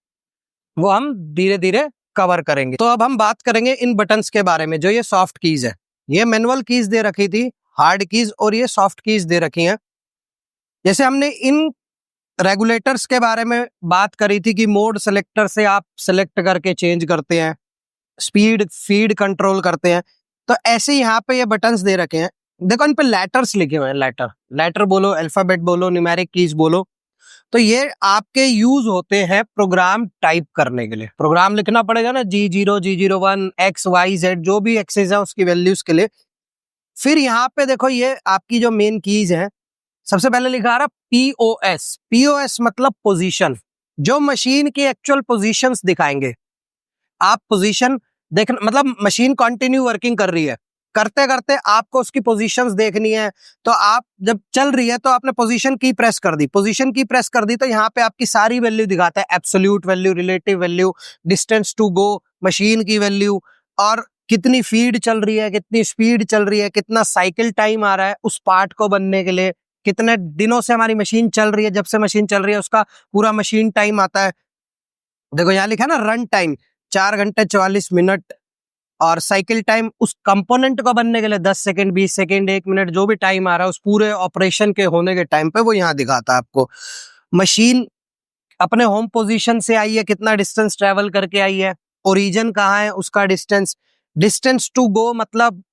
वो हम धीरे धीरे कवर करेंगे। तो अब हम बात करेंगे इन बटन्स के बारे में, जो ये सॉफ्ट कीज है। ये मैनुअल कीज दे रखी थी, हार्ड कीज, और ये सॉफ्ट कीज दे रखी हैं। जैसे हमने इन रेगुलेटर्स के बारे में बात करी थी कि मोड सेलेक्टर से आप सेलेक्ट करके चेंज करते हैं, स्पीड फीड कंट्रोल करते हैं, तो ऐसे यहाँ पे ये बटन्स दे रखे हैं। देखो इन पे लेटर्स लिखे हुए हैं, लेटर बोलो, अल्फाबेट बोलो, न्यूमेरिक कीज बोलो। तो ये आपके यूज होते हैं प्रोग्राम टाइप करने के लिए। प्रोग्राम लिखना पड़ेगा ना, G0, G01, XYZ, जो भी एक्सेस है उसकी वैल्यूज के लिए। फिर यहाँ पे देखो ये आपकी जो मेन कीज है, सबसे पहले लिखा आ रहा POS। POS मतलब पोजीशन, जो मशीन की एक्चुअल पोजीशंस दिखाएंगे। आप पोजीशन देखना, मतलब मशीन कंटिन्यू वर्किंग कर रही है, करते करते आपको उसकी पोजीशंस देखनी है, तो आप जब चल रही है तो आपने पोजीशन की प्रेस कर दी, पोजीशन की प्रेस कर दी तो यहाँ पे आपकी सारी वैल्यू दिखाता है, absolute value, relative value, distance to go, machine की वैल्यू, और कितनी फीड चल रही है, कितनी स्पीड चल रही है, कितना साइकिल टाइम आ रहा है उस पार्ट को बनने के लिए, कितने दिनों से हमारी मशीन चल रही है, जब से मशीन चल रही है उसका पूरा मशीन टाइम आता है। देखो यहाँ लिखा है ना रन टाइम 4 घंटे 44 मिनट, और साइकिल टाइम उस कंपोनेंट को बनने के लिए 10 सेकंड, 20 सेकंड, 1 मिनट, जो भी टाइम आ रहा है उस पूरे ऑपरेशन के होने के टाइम पे वो यहाँ दिखाता है आपको। मशीन अपने होम पोजीशन से आई है, कितना डिस्टेंस ट्रेवल करके आई है, ओरिजिन कहाँ है उसका डिस्टेंस, डिस्टेंस टू गो मतलब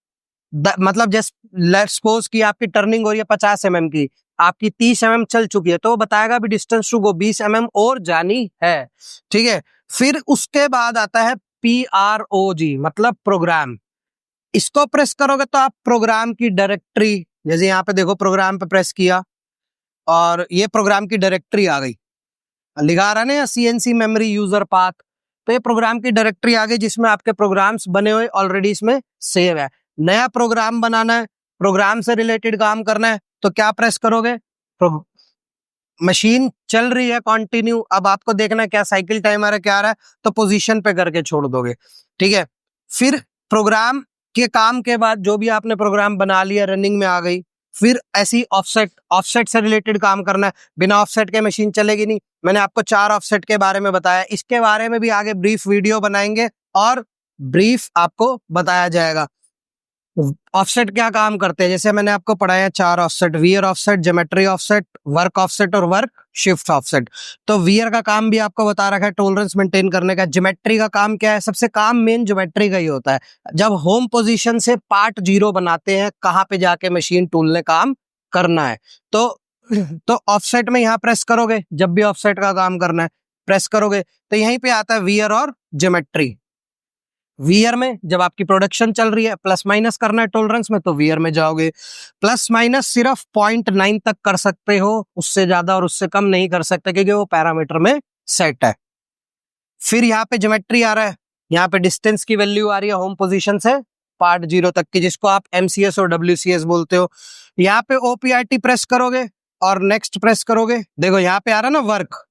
मतलब जैसे लेट्स सपोज कि आपकी टर्निंग हो रही है 50 mm की, आपकी 30 mm चल चुकी है, तो वो बताएगा भी डिस्टेंस टू गो 20 mm और जानी है, ठीक है। फिर उसके बाद आता है PROG मतलब प्रोग्राम। इसको प्रेस करोगे तो आप प्रोग्राम की डायरेक्टरी, जैसे यहाँ पे देखो प्रोग्राम पे प्रेस किया और ये प्रोग्राम की डायरेक्टरी आ गई, लिखा रहा ना CNC मेमोरी यूजर पाथ, तो ये प्रोग्राम की डायरेक्टरी आ गई जिसमें आपके प्रोग्राम्स बने हुए ऑलरेडी इसमें सेव है। नया प्रोग्राम बनाना है, प्रोग्राम से रिलेटेड काम करना है, तो क्या प्रेस करोगे, मशीन चल रही है कंटिन्यू, अब आपको देखना है क्या साइकिल टाइम आ रहा है, क्या आ रहा है, तो पोजीशन पे करके छोड़ दोगे, ठीक है। फिर प्रोग्राम के काम के बाद जो भी आपने प्रोग्राम बना लिया रनिंग में आ गई, फिर ऐसी ऑफसेट से रिलेटेड काम करना है, बिना ऑफसेट के मशीन चलेगी नहीं। मैंने आपको 4 ऑफसेट के बारे में बताया, इसके बारे में भी आगे ब्रीफ वीडियो बनाएंगे और ब्रीफ आपको बताया जाएगा। ऑफसेट क्या काम करते हैं, जैसे मैंने आपको पढ़ाया 4 offset, wear offset, geometry offset, work offset और वर्क शिफ्ट ऑफसेट। तो वियर का काम भी आपको बता रखा है, टॉलरेंस मेंटेन करने का। ज्योमेट्री का काम क्या है, सबसे काम मेन ज्योमेट्री का ही होता है। जब होम पोजीशन से पार्ट 0 बनाते हैं, कहाँ पे जाके मशीन टूल ने काम करना है, तो ऑफसेट में यहाँ प्रेस करोगे, जब भी ऑफसेट का काम करना है प्रेस करोगे, तो यहीं पे आता है वियर और ज्योमेट्री। वियर में जब आपकी प्रोडक्शन चल रही है, प्लस माइनस करना है टॉलरेंस में, तो वियर में जाओगे। प्लस माइनस सिर्फ 0.9 तक कर सकते हो, उससे ज्यादा और उससे कम नहीं कर सकते, क्योंकि वो पैरामीटर में सेट है। फिर यहाँ पे ज्योमेट्री आ रहा है, यहाँ पे डिस्टेंस की वैल्यू आ रही है होम पोजीशन से पार्ट 0 तक की, जिसको आप MCS और WCS बोलते हो। यहाँ पे OPRT प्रेस करोगे और नेक्स्ट प्रेस करोगे, देखो यहाँ पे आ रहा है ना वर्क,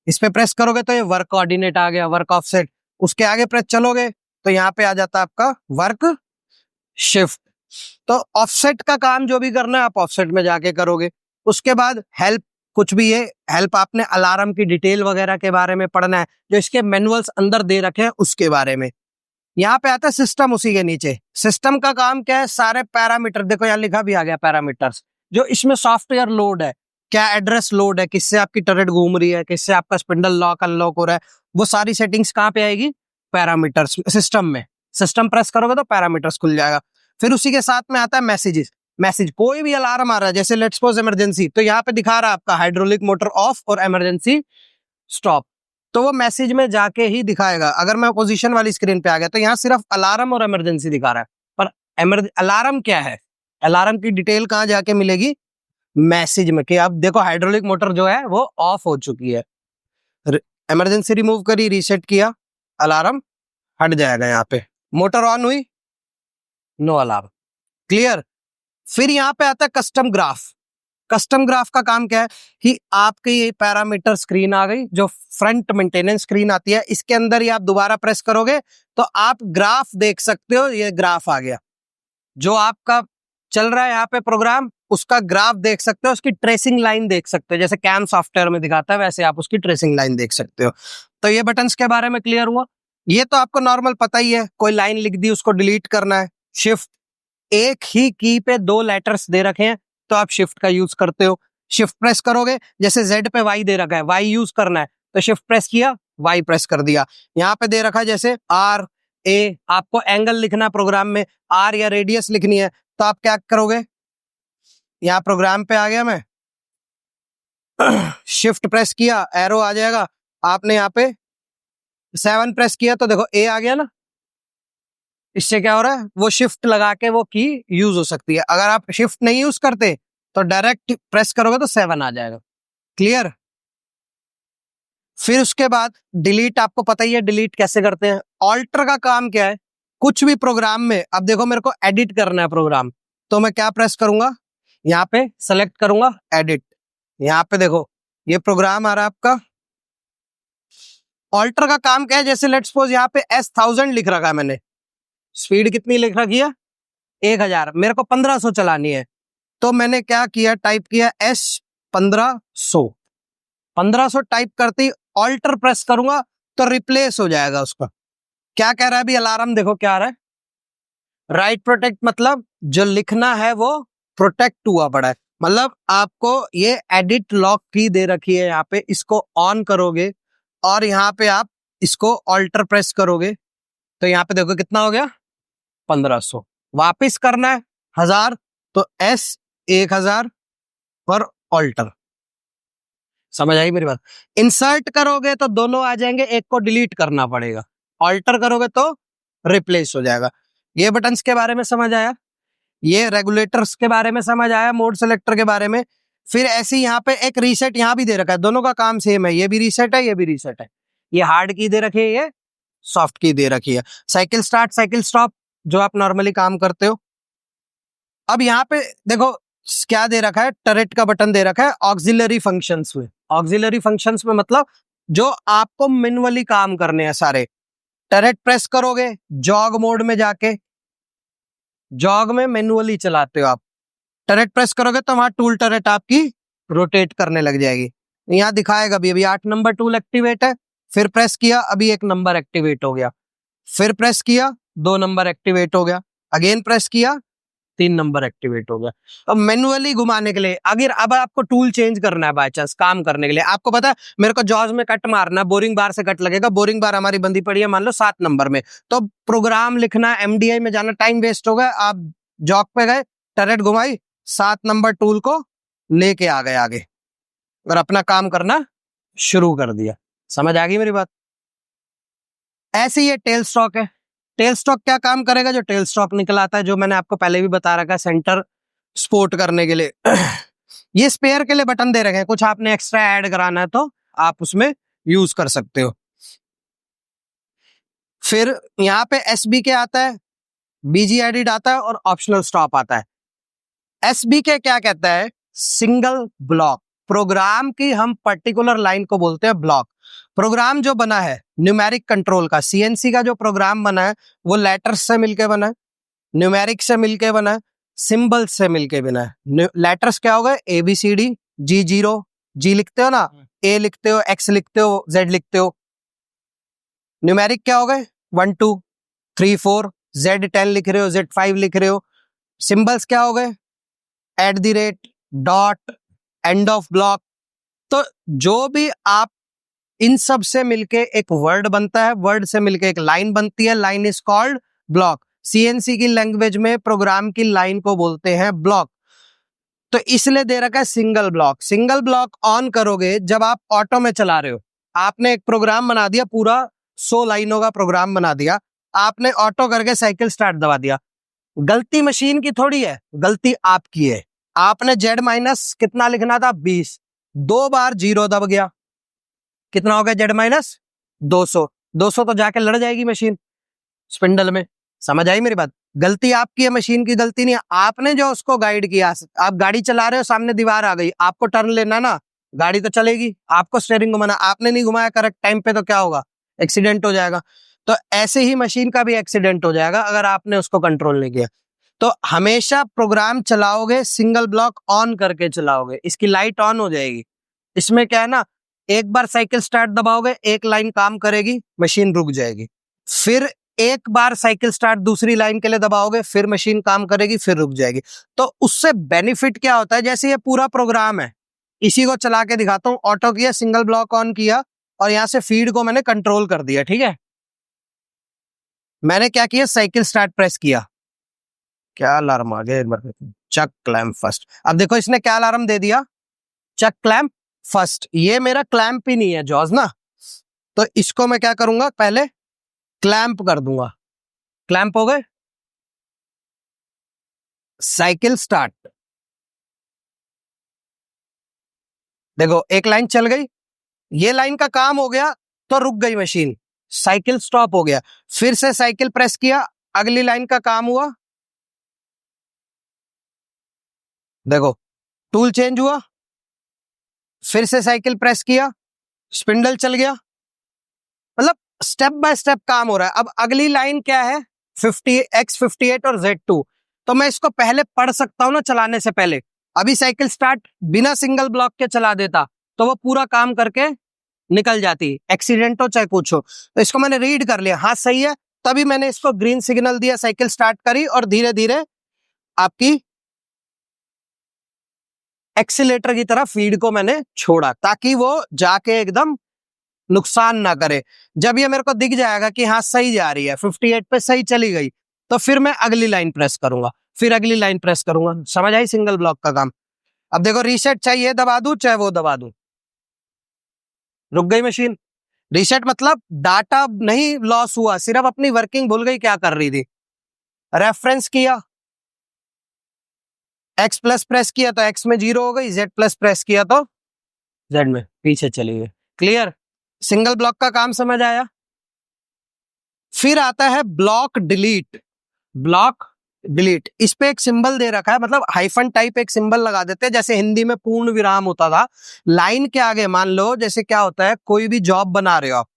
इस पे प्रेस करोगे तो ये वर्क कोऑर्डिनेट आ गया, वर्क ऑफसेट। उसके आगे प्रेस चलोगे तो यहाँ पे आ जाता है आपका वर्क शिफ्ट। तो ऑफसेट का काम जो भी करना है आप ऑफसेट में जाके करोगे। उसके बाद हेल्प, कुछ भी है हेल्प, आपने अलार्म की डिटेल वगैरह के बारे में पढ़ना है, जो इसके मैनुअल्स अंदर दे रखे हैं उसके बारे में। यहाँ पे आता है सिस्टम, उसी के नीचे सिस्टम का काम क्या है, सारे पैरामीटर, देखो यहाँ लिखा भी आ गया पैरामीटर्स, जो इसमें सॉफ्टवेयर लोड है, क्या एड्रेस लोड है, किससे आपकी टर्रेट घूम रही है, किससे आपका स्पिंडल लॉक अनलॉक हो रहा है, वो सारी सेटिंग्स कहाँ पे आएगी, पैरामीटर्स सिस्टम में। सिस्टम प्रेस करोगे तो पैरामीटर्स खुल जाएगा। फिर उसी के साथ में आता है मैसेजेस, मैसेज, कोई भी अलार्म आ रहा है, जैसे लेट्स सपोज इमरजेंसी, तो यहाँ पे दिखा रहा है आपका हाइड्रोलिक मोटर ऑफ और इमरजेंसी स्टॉप, तो वो मैसेज में जाके ही दिखाएगा। अगर मैं पोजीशन वाली स्क्रीन पे आ गया तो यहाँ सिर्फ अलार्म और इमरजेंसी दिखा रहा है, पर अलार्म क्या है, अलार्म की डिटेल कहाँ जाके मिलेगी, मैसेज में, कि अब देखो हाइड्रोलिक मोटर जो है वो ऑफ हो चुकी है, इमरजेंसी रिमूव करी, रीसेट किया, अलार्म हट जाएगा, यहाँ पे मोटर ऑन हुई, नो अलार्म, क्लियर। फिर यहाँ पे आता है कस्टम ग्राफ। कस्टम ग्राफ का काम क्या है कि आपकी ये पैरामीटर स्क्रीन आ गई, जो फ्रंट मेंटेनेंस स्क्रीन आती है, इसके अंदर ही आप दोबारा प्रेस करोगे तो आप ग्राफ देख सकते हो, ये ग्राफ आ गया, जो आपका चल रहा है यहाँ पे प्रोग्राम, उसका ग्राफ देख सकते हो, उसकी ट्रेसिंग लाइन देख सकते हो, जैसे कैम सॉफ्टवेयर में दिखाता है वैसे आप उसकी ट्रेसिंग लाइन देख सकते हो। तो ये बटन्स के बारे में क्लियर हुआ। ये तो आपको नॉर्मल पता ही है, कोई लाइन लिख दी उसको डिलीट करना है, शिफ्ट एक ही की पे दो लेटर्स दे रखे हैं तो आप शिफ्ट का यूज करते हो। शिफ्ट प्रेस करोगे, जैसे जेड पे वाई दे रखा है, वाई यूज करना है तो शिफ्ट प्रेस किया, वाई प्रेस कर दिया। यहाँ पे दे रखा है जैसे आर ए, आपको एंगल लिखना प्रोग्राम में, आर या रेडियस लिखनी है तो आप क्या करोगे, यहाँ प्रोग्राम पे आ गया मैं, शिफ्ट प्रेस किया, एरो आ जाएगा, आपने यहाँ पे 7 प्रेस किया तो देखो ए आ गया ना। इससे क्या हो रहा है, वो शिफ्ट लगा के वो की यूज हो सकती है। अगर आप शिफ्ट नहीं यूज करते तो डायरेक्ट प्रेस करोगे तो 7 आ जाएगा। क्लियर। फिर उसके बाद डिलीट, आपको पता ही है डिलीट कैसे करते हैं। ऑल्टर का काम क्या है, कुछ भी प्रोग्राम में, अब देखो मेरे को एडिट करना है प्रोग्राम, तो मैं क्या प्रेस करूंगा, यहाँ पे सेलेक्ट करूंगा एडिट। यहाँ पे देखो ये प्रोग्राम आ रहा है आपका। ऑल्टर का काम क्या है, जैसे लेट्स सपोज यहाँ पे S1000 लिख रखा है मैंने, स्पीड कितनी लिख रखी है 1000, मेरे को 1500 चलानी है तो मैंने क्या किया, टाइप किया S1500। 1500 टाइप करते ही ऑल्टर प्रेस करूंगा तो रिप्लेस हो जाएगा उसका। क्या कह रहा है अभी अलार्म, देखो क्या आ रहा है, राइट प्रोटेक्ट, मतलब जो लिखना है वो प्रोटेक्ट हुआ पड़ा है। मतलब आपको ये एडिट लॉक की दे रखी है यहाँ पे, इसको ऑन करोगे और यहाँ पे आप इसको ऑल्टर प्रेस करोगे तो यहाँ पे देखो कितना हो गया 1500। वापिस करना है 1000 तो S1000 पर ऑल्टर। समझ आई मेरी बात। इंसर्ट करोगे तो दोनों आ जाएंगे, एक को डिलीट करना पड़ेगा, ऑल्टर करोगे तो रिप्लेस हो जाएगा। ये बटन्स के बारे में समझ आया, ये रेगुलेटर्स के बारे में समझ आया, मोड सेलेक्टर के बारे में। फिर ऐसे ही यहाँ पे एक रीसेट यहाँ भी दे रखा है, दोनों का काम सेम है, ये भी रीसेट है, ये भी रीसेट है। ये हार्ड की दे रखी है, ये सॉफ्ट की दे रखी है। साइकिल स्टार्ट, साइकिल स्टॉप जो आप नॉर्मली काम करते हो। अब यहाँ पे देखो क्या दे रखा है, टरेट का बटन दे रखा है ऑक्सिलरी फंक्शंस में। ऑक्सिलरी फंक्शंस में मतलब जो आपको मैनुअली काम करने हैं सारे। टरेट प्रेस करोगे जॉग मोड में जाके, जॉग में मैनुअली चलाते हो आप, टरेट प्रेस करोगे तो वहां टूल टरेट आपकी रोटेट करने लग जाएगी। यहाँ दिखाएगा अभी 8 नंबर टूल एक्टिवेट है, फिर प्रेस किया अभी 1 नंबर एक्टिवेट हो गया, फिर प्रेस किया 2 नंबर एक्टिवेट हो गया, अगेन प्रेस किया 3 नंबर एक्टिवेट हो गया। अब मैनुअली घुमाने के लिए अगर अब आपको टूल चेंज करना है बाय चांस काम करने के लिए, आपको पता है मेरे को जॉज में कट मारना है, बोरिंग बार से कट लगेगा, बोरिंग बार हमारी बंदी पड़ी है मान लो 7 नंबर में, तो प्रोग्राम लिखना, एमडीआई में जाना, टाइम वेस्ट हो गया। आप जॉग पे गए, टरेट घुमाई, 7 नंबर टूल को लेके आ गए आगे और अपना काम करना शुरू कर दिया। समझ आ गई मेरी बात। ऐसे ही ये टेल स्टॉक है। टेल स्टॉक क्या काम करेगा, जो टेल स्टॉक निकल आता है, जो मैंने आपको पहले भी बता रखा है, सेंटर स्पोर्ट करने के लिए ये स्पेयर के लिए बटन दे रखे हैं, कुछ आपने एक्स्ट्रा ऐड कराना है तो आप उसमें यूज कर सकते हो। फिर यहाँ पे SBK आता है, BG एडिट आता है और ऑप्शनल स्टॉप आता है। SBK क्या कहता है, सिंगल ब्लॉक। प्रोग्राम की हम पर्टिकुलर लाइन को बोलते हैं ब्लॉक। प्रोग्राम जो बना है न्यूमेरिक कंट्रोल का, CNC का जो प्रोग्राम बना है वो लेटर्स से मिलके बना है, न्यूमेरिक से मिलके बना है, सिंबल से मिलके बना है। लेटर्स क्या हो गए, ABCD, G0, G लिखते हो ना, A लिखते हो, X लिखते हो, Z लिखते हो। न्यूमेरिक क्या हो गए 1 2 3 4, Z10 लिख रहे हो, Z5 लिख रहे हो। सिंबल्स क्या हो गए, @ डॉट, एंड ऑफ ब्लॉक। तो जो भी आप इन सब से मिलके एक वर्ड बनता है, वर्ड से मिलके एक लाइन बनती है, line is called block. CNC की लैंग्वेज में प्रोग्राम की लाइन को बोलते हैं ब्लॉक। तो इसलिए दे रखा है single block. Single block on करोगे जब आप ऑटो में चला रहे हो, आपने एक प्रोग्राम बना दिया, पूरा 100 लाइनों का प्रोग्राम बना दिया, आपने ऑटो करके साइकिल स्टार्ट दबा दिया, गलती मशीन की थोड़ी है, गलती आपकी है। आपने Z- कितना लिखना था 20, 2 बार 0 दब गया, कितना हो गया Z- 200। 200 तो जाके लड़ जाएगी मशीन स्पिंडल में। समझ आई मेरी बात। गलती आपकी है, मशीन की गलती नहीं है, आपने जो उसको गाइड किया। आप गाड़ी चला रहे हो, सामने दीवार आ गई, आपको टर्न लेना ना, गाड़ी तो चलेगी, आपको स्टीयरिंग घुमाना, आपने नहीं घुमाया करेक्ट टाइम पे तो क्या होगा, एक्सीडेंट हो जाएगा। तो ऐसे ही मशीन का भी एक्सीडेंट हो जाएगा अगर आपने उसको कंट्रोल नहीं किया। तो हमेशा प्रोग्राम चलाओगे सिंगल ब्लॉक ऑन करके चलाओगे, इसकी लाइट ऑन हो जाएगी। इसमें क्या है ना, एक बार साइकिल स्टार्ट दबाओगे, एक लाइन काम करेगी, मशीन रुक जाएगी, फिर एक बार साइकिल स्टार्ट दूसरी लाइन के लिए दबाओगे, फिर मशीन काम करेगी, फिर रुक जाएगी। तो उससे बेनिफिट क्या होता है, जैसे ये पूरा प्रोग्राम है, इसी को चला के दिखाता हूं। ऑटो किया, सिंगल ब्लॉक ऑन किया और यहां से फीड को मैंने कंट्रोल कर दिया, ठीक है। मैंने क्या किया, साइकिल स्टार्ट प्रेस किया, क्या अलार्म आ गया, एक बार चक क्लैंप फर्स्ट। अब देखो इसने क्या अलार्म दे दिया, चक क्लैंप फर्स्ट। ये मेरा क्लैंप ही नहीं है जॉज ना, तो इसको मैं क्या करूंगा, पहले क्लैंप कर दूंगा। क्लैंप हो गए, साइकिल स्टार्ट। देखो एक लाइन चल गई, ये लाइन का काम हो गया तो रुक गई मशीन, साइकिल स्टॉप हो गया। फिर से साइकिल प्रेस किया, अगली लाइन का काम हुआ, देखो टूल चेंज हुआ, फिर से साइकिल प्रेस किया, स्पिंडल चल गया। मतलब स्टेप बाय स्टेप काम हो रहा है। अब अगली लाइन क्या है, 50 X58 और Z2। तो मैं इसको पहले पढ़ सकता हूं ना चलाने से पहले। अभी साइकिल स्टार्ट बिना सिंगल ब्लॉक के चला देता तो वो पूरा काम करके निकल जाती, एक्सीडेंट हो चाहे कुछ हो। तो इसको मैंने रीड कर लिया, हाँ सही है, तभी मैंने इसको ग्रीन सिग्नल दिया, साइकिल स्टार्ट करी और धीरे धीरे आपकी एक्सीलेटर की तरफ फीड को मैंने छोड़ा ताकि वो जाके एकदम नुकसान ना करे। जब ये मेरे को दिख जाएगा कि हाँ सही जा रही है, 58 पे सही चली गई, तो फिर मैं अगली लाइन प्रेस करूंगा, फिर अगली लाइन प्रेस करूंगा। समझ आई सिंगल ब्लॉक का काम। अब देखो रीसेट चाहिए दबा दूं चाहे वो दबा दूं, रुक गई मशीन। रीसेट मतलब डाटा नहीं लॉस हुआ, सिर्फ अपनी वर्किंग भूल गई क्या कर रही थी। रेफरेंस किया, एक्स प्लस प्रेस किया तो एक्स में 0 हो गई, जेड प्लस प्रेस किया तो जेड में पीछे चली गई। क्लियर, सिंगल ब्लॉक का काम समझ आया। फिर आता है ब्लॉक डिलीट। ब्लॉक डिलीट, इस पे एक सिंबल दे रखा है, मतलब हाइफन टाइप एक सिंबल लगा देते हैं, जैसे हिंदी में पूर्ण विराम होता था लाइन के आगे। मान लो जैसे क्या होता है, कोई भी जॉब बना रहे हो आप,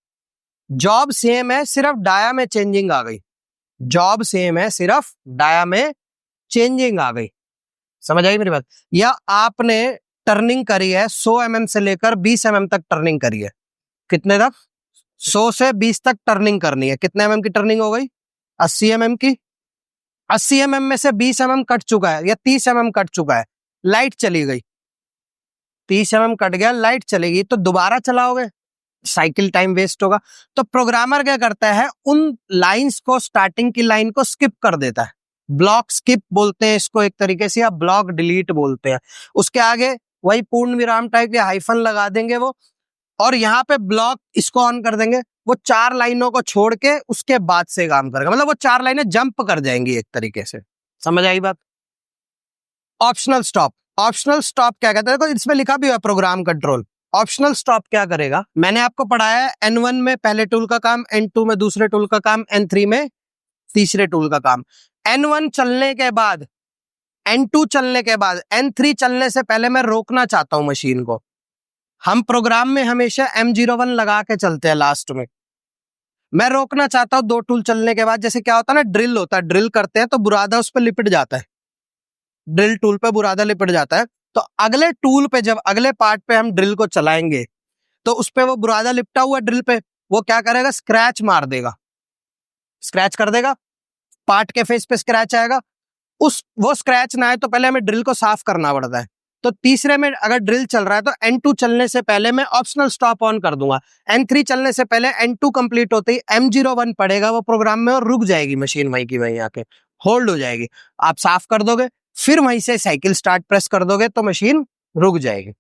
जॉब सेम है, सिर्फ डाया में चेंजिंग आ गई। जॉब सेम है, सिर्फ डाया में चेंजिंग आ गई। समझ आई मेरी बात। या आपने टर्निंग करी है 100 mm से लेकर 20 mm तक टर्निंग करी है, कितने तक, 100 से 20 तक टर्निंग करनी है। कितने mm की टर्निंग हो गई, 80 mm की। 80 mm में से 20 mm कट चुका है या 30 mm कट चुका है, लाइट चली गई, 30 mm कट गया, लाइट चलेगी, तो दोबारा चलाओगे, साइकिल टाइम वेस्ट होगा। तो प्रोग्रामर क्या करता है, उन लाइंस को, स्टार्टिंग की लाइन को स्किप कर देता है। ब्लॉक स्किप बोलते हैं इसको एक तरीके से, या ब्लॉक डिलीट बोलते हैं। उसके आगे वही पूर्ण विराम टाइप के हाइफन लगा देंगे वो, और यहाँ पे ब्लॉक इसको ऑन कर देंगे। वो 4 लाइनों को छोड़ के उसके बाद से काम करेगा, मतलब वो 4 लाइनें जंप कर जाएंगी एक तरीके से। समझ आई बात। ऑप्शनल स्टॉप, ऑप्शनल स्टॉप क्या कहते हैं, देखो इसमें लिखा भी हुआ प्रोग्राम कंट्रोल। ऑप्शनल स्टॉप क्या करेगा, मैंने आपको पढ़ाया है N1 में पहले टूल का काम, N2 में दूसरे टूल का काम, N3 में तीसरे टूल का काम। N1 चलने के बाद, N2 चलने के बाद, N3 चलने से पहले मैं रोकना चाहता हूं मशीन को। हम प्रोग्राम में हमेशा M01 लगा के चलते हैं लास्ट में। मैं रोकना चाहता हूं 2 टूल चलने के बाद। जैसे क्या होता है ना, ड्रिल होता है, ड्रिल करते हैं तो बुरादा उस पर लिपट जाता है, ड्रिल टूल पे बुरादा लिपट जाता है। तो अगले टूल पे, जब अगले पार्ट पे हम ड्रिल को चलाएंगे तो उस पे वो बुरादा लिपटा हुआ ड्रिल पे, वो क्या करेगा, स्क्रैच मार देगा, स्क्रैच कर देगा, पार्ट के फेस पे स्क्रैच आएगा। वो स्क्रैच ना आए तो पहले हमें ड्रिल को साफ करना पड़ता है। तो तीसरे में अगर ड्रिल चल रहा है तो N2 चलने से पहले मैं ऑप्शनल स्टॉप ऑन कर दूंगा। N3 चलने से पहले N2 कंप्लीट होते ही M01 पड़ेगा वो प्रोग्राम में और रुक जाएगी मशीन, वहीं की वहीं आके होल्ड हो जाएगी। आप साफ कर दोगे, फिर वहीं से साइकिल स्टार्ट प्रेस कर दोगे तो मशीन रुक जाएगी,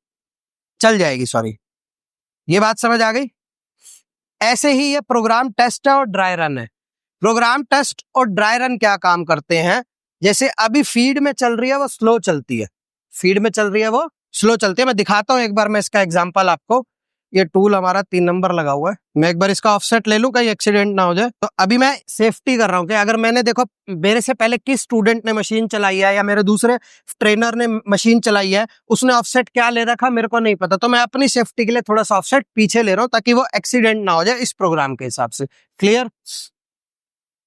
चल जाएगी, सॉरी। ये बात समझ आ गई। ऐसे ही ये प्रोग्राम टेस्ट है और ड्राई रन है। प्रोग्राम टेस्ट और ड्राई रन क्या काम करते हैं, जैसे अभी फीड में चल रही है वो स्लो चलती है, फीड में चल रही है वो स्लो चलती है। मैं दिखाता हूं एक बार मैं इसका एग्जांपल आपको। ये टूल हमारा 3 नंबर लगा हुआ है, मैं एक बार इसका ऑफसेट ले लूं कहीं एक्सीडेंट ना हो जाए। तो अभी मैं सेफ्टी कर रहा हूं कि अगर मैंने, देखो मेरे से पहले किस स्टूडेंट ने मशीन चलाई है या मेरे दूसरे ट्रेनर ने मशीन चलाई है, उसने ऑफसेट क्या ले रखा मेरे को नहीं पता, तो मैं अपनी सेफ्टी के लिए थोड़ा सा ऑफसेट पीछे ले रहा हूं ताकि वो एक्सीडेंट ना हो जाए इस प्रोग्राम के हिसाब से। क्लियर।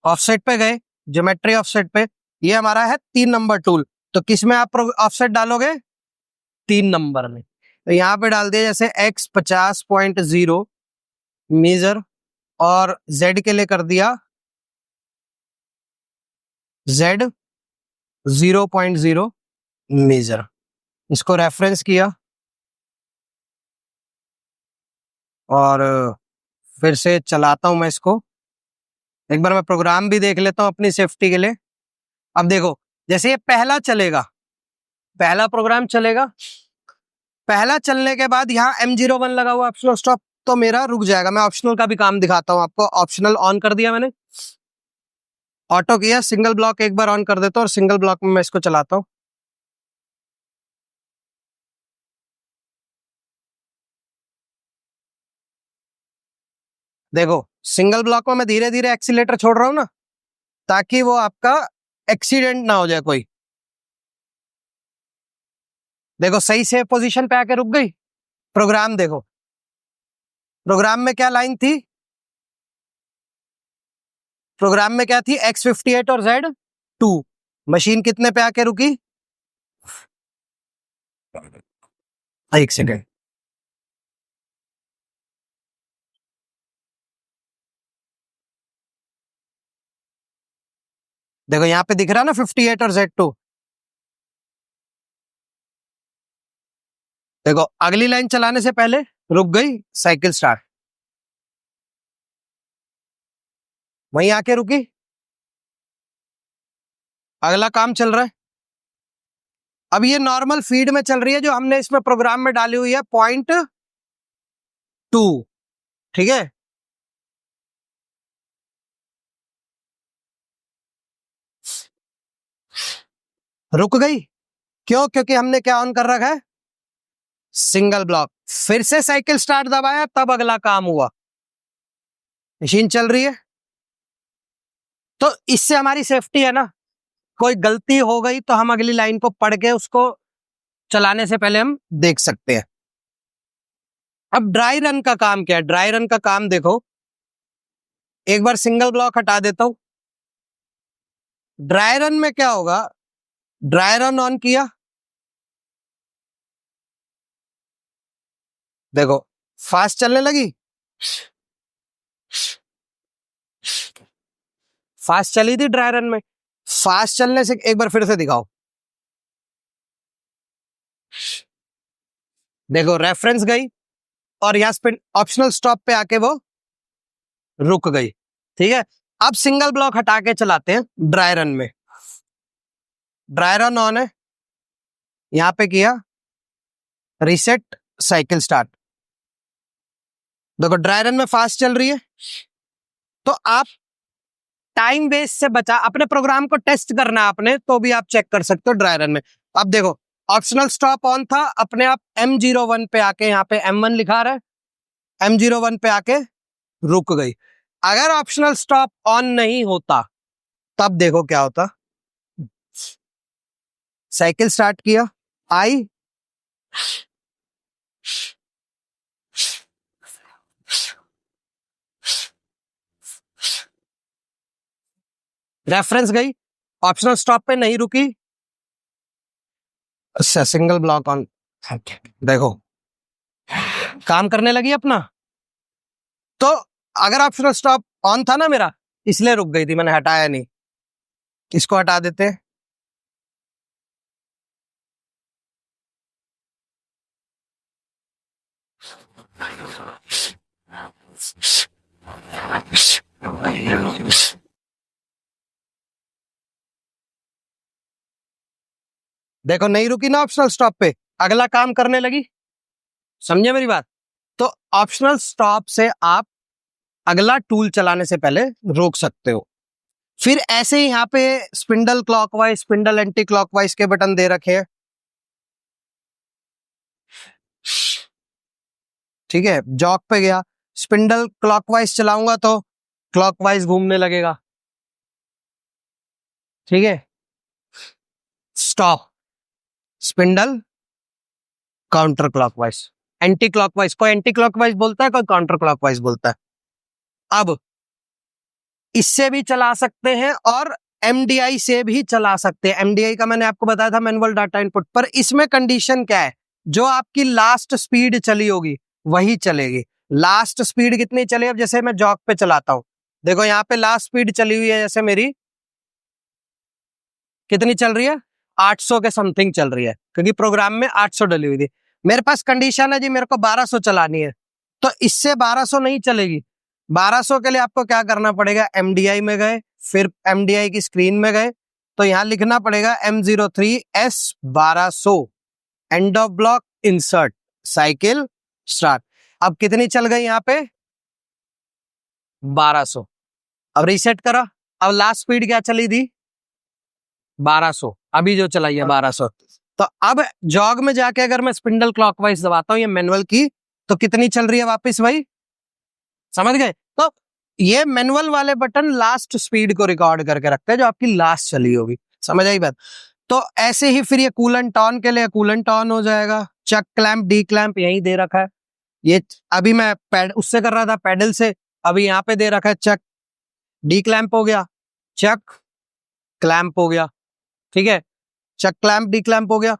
ऑफसेट पे गए, ज्योमेट्री ऑफसेट पे, ये हमारा है 3 नंबर टूल। तो किस में आप ऑफसेट डालोगे, 3 नंबर में। तो यहाँ पे डाल दिया जैसे X 50.0 मेजर और Z के लिए कर दिया Z 0.0 मेजर, इसको रेफरेंस किया और फिर से चलाता हूं मैं इसको। एक बार मैं प्रोग्राम भी देख लेता हूं अपनी सेफ्टी के लिए। अब देखो, जैसे ये पहला चलेगा, पहला प्रोग्राम चलेगा, पहला चलने के बाद यहाँ M01 लगा हुआ ऑप्शनल स्टॉप, तो मेरा रुक जाएगा। मैं ऑप्शनल का भी काम दिखाता हूँ आपको। ऑप्शनल ऑन कर दिया मैंने, ऑटो किया, सिंगल ब्लॉक एक बार ऑन कर देता हूँ और सिंगल ब्लॉक में मैं इसको चलाता हूँ। देखो सिंगल ब्लॉक में मैं धीरे धीरे एक्सीलेटर छोड़ रहा हूँ ना, ताकि वो आपका एक्सीडेंट ना हो जाए कोई। देखो सही से पोजीशन पे आके रुक गई। प्रोग्राम देखो, प्रोग्राम में क्या लाइन थी, प्रोग्राम में क्या थी, X58 और Z2। मशीन कितने पे आके रुकी, एक सेकेंड, देखो यहाँ पे दिख रहा है ना 58 और Z2। देखो अगली लाइन चलाने से पहले रुक गई, साइकिल स्टार्ट, वहीं आके रुकी, अगला काम चल रहा है। अब ये नॉर्मल फीड में चल रही है जो हमने इसमें प्रोग्राम में डाली हुई है 0.2, ठीक है। रुक गई, क्यों, क्योंकि हमने क्या ऑन कर रखा है, सिंगल ब्लॉक। फिर से साइकिल स्टार्ट दबाया, तब अगला काम हुआ, मशीन चल रही है। तो इससे हमारी सेफ्टी है ना, कोई गलती हो गई तो हम अगली लाइन को पढ़ के उसको चलाने से पहले हम देख सकते हैं। अब ड्राई रन का काम क्या है, ड्राई रन का काम देखो, एक बार सिंगल ब्लॉक हटा देता हूं। ड्राई रन में क्या होगा, ड्राई रन ऑन किया, देखो फास्ट चलने लगी, फास्ट चली थी ड्राई रन में। फास्ट चलने से एक बार फिर से दिखाओ, देखो रेफरेंस गई और यहां ऑप्शनल स्टॉप पे आके वो रुक गई, ठीक है। अब सिंगल ब्लॉक हटा के चलाते हैं ड्राई रन में। ड्राई रन ऑन है, यहां पे किया रीसेट, साइकिल स्टार्ट, देखो ड्राई रन में फास्ट चल रही है। तो आप टाइम वेस्ट से बचा, अपने प्रोग्राम को टेस्ट करना आपने, तो भी आप चेक कर सकते हो ड्राई रन में। अब देखो ऑप्शनल स्टॉप ऑन था, अपने आप M01 पे आके, यहाँ पे M1 लिखा रहा है, M01 पे आके रुक गई। अगर ऑप्शनल स्टॉप ऑन नहीं होता तब देखो क्या होता, साइकिल स्टार्ट किया, आई, रेफरेंस गई, ऑप्शनल स्टॉप पे नहीं रुकी, सिंगल ब्लॉक ऑन, देखो काम करने लगी अपना। तो अगर ऑप्शनल स्टॉप ऑन था ना मेरा, इसलिए रुक गई थी, मैंने हटाया नहीं। इसको हटा देते हैं, देखो नहीं रुकी ना ऑप्शनल स्टॉप पे, अगला काम करने लगी, समझे मेरी बात। तो ऑप्शनल स्टॉप से आप अगला टूल चलाने से पहले रोक सकते हो। फिर ऐसे ही यहाँ पे spindle clockwise, spindle anti clockwise के बटन दे रखे हैं, ठीक है। जॉक पे गया, स्पिंडल क्लॉकवाइज चलाऊंगा तो क्लॉकवाइज घूमने लगेगा, ठीक है। Stop, spindle counter clockwise, anti clockwise, कोई एंटी क्लॉकवाइज बोलता है, कोई काउंटर क्लॉकवाइज बोलता है। अब इससे भी चला सकते हैं और MDI से भी चला सकते हैं। MDI का मैंने आपको बताया था, मैनुअल डाटा इनपुट। पर इसमें कंडीशन क्या है, जो आपकी लास्ट स्पीड चली होगी वही चलेगी। लास्ट स्पीड कितनी चली, अब जैसे मैं जॉक पे चलाता हूं, देखो यहाँ पे लास्ट स्पीड चली हुई है जैसे मेरी कितनी चल रही है? 800 के समथिंग चल रही है, क्योंकि प्रोग्राम में 800 डली हुई थी। मेरे पास कंडीशन है जी, मेरे को 1200 चलानी है, तो इससे 1200 नहीं चलेगी। 1200 के लिए आपको क्या करना पड़ेगा? MDI में गए, फिर MDI की स्क्रीन में गए, तो यहां लिखना पड़ेगा M03S1200 end of block insert cycle start. अब कितनी चल गई यहाँ पे? 1200। अब रीसेट करा, अब लास्ट स्पीड क्या चली थी? 1200। अभी जो चलाई है 1200। तो अब जॉग में जाके अगर मैं स्पिंडल क्लॉकवाइज दबाता हूं ये मैनुअल की, तो कितनी चल रही है वापस भाई? समझ गए? तो ये मैनुअल वाले बटन लास्ट स्पीड को रिकॉर्ड करके रखते हैं जो आपकी लास्ट चली होगी। समझ आई बात? तो ऐसे ही फिर ये कूलेंट ऑन के लिए कूलेंट ऑन हो जाएगा। चक क्लैंप डी क्लैंप यही दे रखा है। ये अभी मैं उससे कर रहा था पैडल से, अभी यहाँ पे दे रखा है चक डी क्लैंप हो गया, चक क्लैंप हो गया, ठीक है, चक क्लैंप डी क्लैंप हो गया।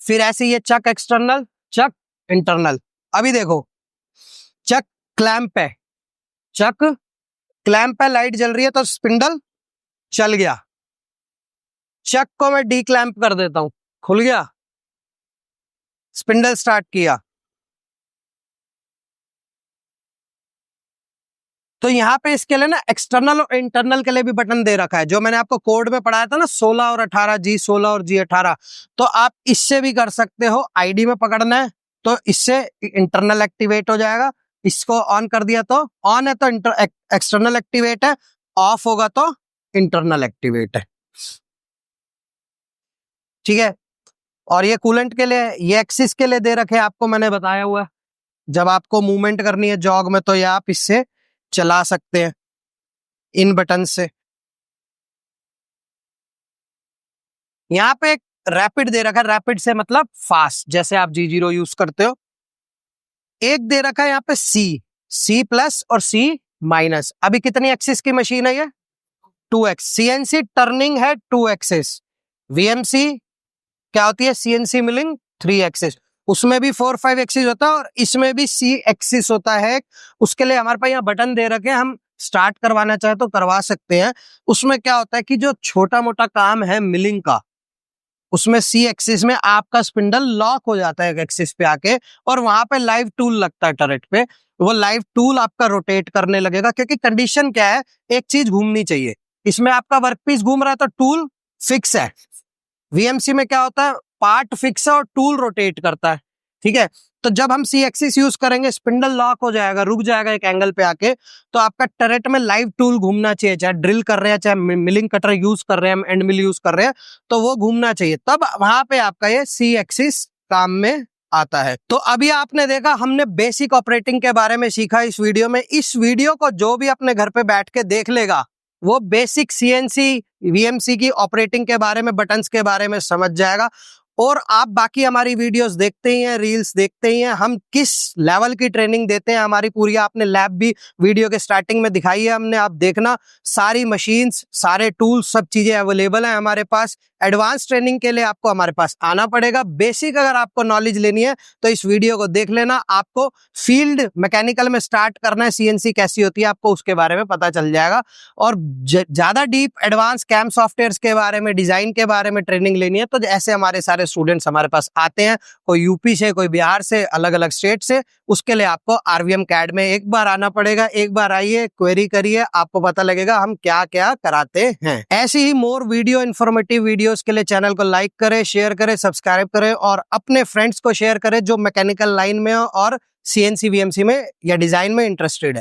फिर ऐसे ये चक एक्सटर्नल, चक इंटरनल। अभी देखो चक क्लैंप है, चक क्लैंप है, लाइट जल रही है तो स्पिंडल चल गया। चक को मैं डी क्लैंप कर देता हूं, खुल गया, स्पिंडल स्टार्ट किया। तो यहाँ पे इसके लिए ना एक्सटर्नल और इंटरनल के लिए भी बटन दे रखा है, जो मैंने आपको कोड में पढ़ाया था ना 16 और 18, G16 और G18। तो आप इससे भी कर सकते हो। आईडी में पकड़ना है तो इससे इंटरनल एक्टिवेट हो जाएगा। इसको ऑन कर दिया तो ऑन है तो एक्सटर्नल एक्टिवेट है, ऑफ होगा तो इंटरनल एक्टिवेट है, ठीक है। और ये कूलेंट के लिए, ये एक्सिस के लिए दे रखे आपको, मैंने बताया हुआ है। जब आपको मूवमेंट करनी है जॉग में तो ये आप इससे चला सकते हैं, इन बटन से। यहाँ पे एक रैपिड दे रखा है, रैपिड से मतलब फास्ट, जैसे आप G0 यूज करते हो। एक दे रखा है यहाँ पे C प्लस और C माइनस। अभी कितनी एक्सिस की मशीन है ये? 2 एक्स। CNC टर्निंग है 2 एक्सिस। VMC क्या होती है? CNC milling 3 axis. उसमें भी 4-5 एक्सिस होता है और इसमें भी C एक्सिस होता है। उसके लिए हमारे पास यहाँ बटन दे रखे हैं, हम स्टार्ट करवाना चाहे तो करवा सकते हैं। उसमें क्या होता है कि जो छोटा मोटा काम है मिलिंग का, उसमें C एक्सिस में आपका स्पिंडल लॉक हो जाता है एक एक्सिस पे आके, और वहां पे लाइव टूल लगता है टरेट पे। वो लाइव टूल आपका रोटेट करने लगेगा, क्योंकि कंडीशन क्या है, एक चीज घूमनी चाहिए। इसमें आपका वर्कपीस घूम रहा है तो टूल फिक्स है। VMC में क्या होता है, पार्ट फिक्स है और टूल रोटेट करता है, ठीक है। तो जब हम C एक्सिस यूज करेंगे स्पिंडल लॉक हो जाएगा, रुक जाएगा एक एंगल पे आके, तो आपका टरेट में लाइव टूल घूमना चाहिए। चाहे ड्रिल कर रहे हैं, चाहे मिलिंग कटर यूज कर रहे हैं, एंड मिल यूज कर रहे हैं, तो वो घूमना चाहिए, तब वहां पे आपका ये C एक्सिस काम में आता है। तो अभी आपने देखा, हमने बेसिक ऑपरेटिंग के बारे में सीखा इस वीडियो में। इस वीडियो को जो भी अपने घर पे बैठ के देख लेगा, वो बेसिक CNC VMC की ऑपरेटिंग के बारे में, बटन्स के बारे में समझ जाएगा। और आप बाकी हमारी वीडियोस देखते ही हैं, रील्स देखते ही हैं, हम किस लेवल की ट्रेनिंग देते हैं हमारी पूरी, आपने लैब भी वीडियो के स्टार्टिंग में दिखाई है हमने, आप देखना। सारी मशीन्स, सारे टूल्स, सब चीजें अवेलेबल हैं हमारे पास। एडवांस ट्रेनिंग के लिए आपको हमारे पास आना पड़ेगा। बेसिक अगर आपको नॉलेज लेनी है तो इस वीडियो को देख लेना। आपको फील्ड मैकेनिकल में स्टार्ट करना है, CNC कैसी होती है, आपको उसके बारे में पता चल जाएगा। और ज्यादा डीप एडवांस कैम सॉफ्टवेयर के बारे में, डिजाइन के बारे में ट्रेनिंग लेनी है, तो ऐसे हमारे सारे स्टूडेंट्स हमारे पास आते हैं, कोई यूपी से, कोई बिहार से, अलग अलग स्टेट से। उसके लिए आपको RVM CAD में एक बार आना पड़ेगा। एक बार आइए, क्वेरी करिए, आपको पता लगेगा हम क्या क्या कराते हैं। ऐसी ही मोर वीडियो, इन्फॉर्मेटिव वीडियोस के लिए चैनल को लाइक करें, शेयर करें, सब्सक्राइब करें और अपने फ्रेंड्स को शेयर करें जो मैकेनिकल लाइन में हो और CNC VMC में या डिजाइन में इंटरेस्टेड है।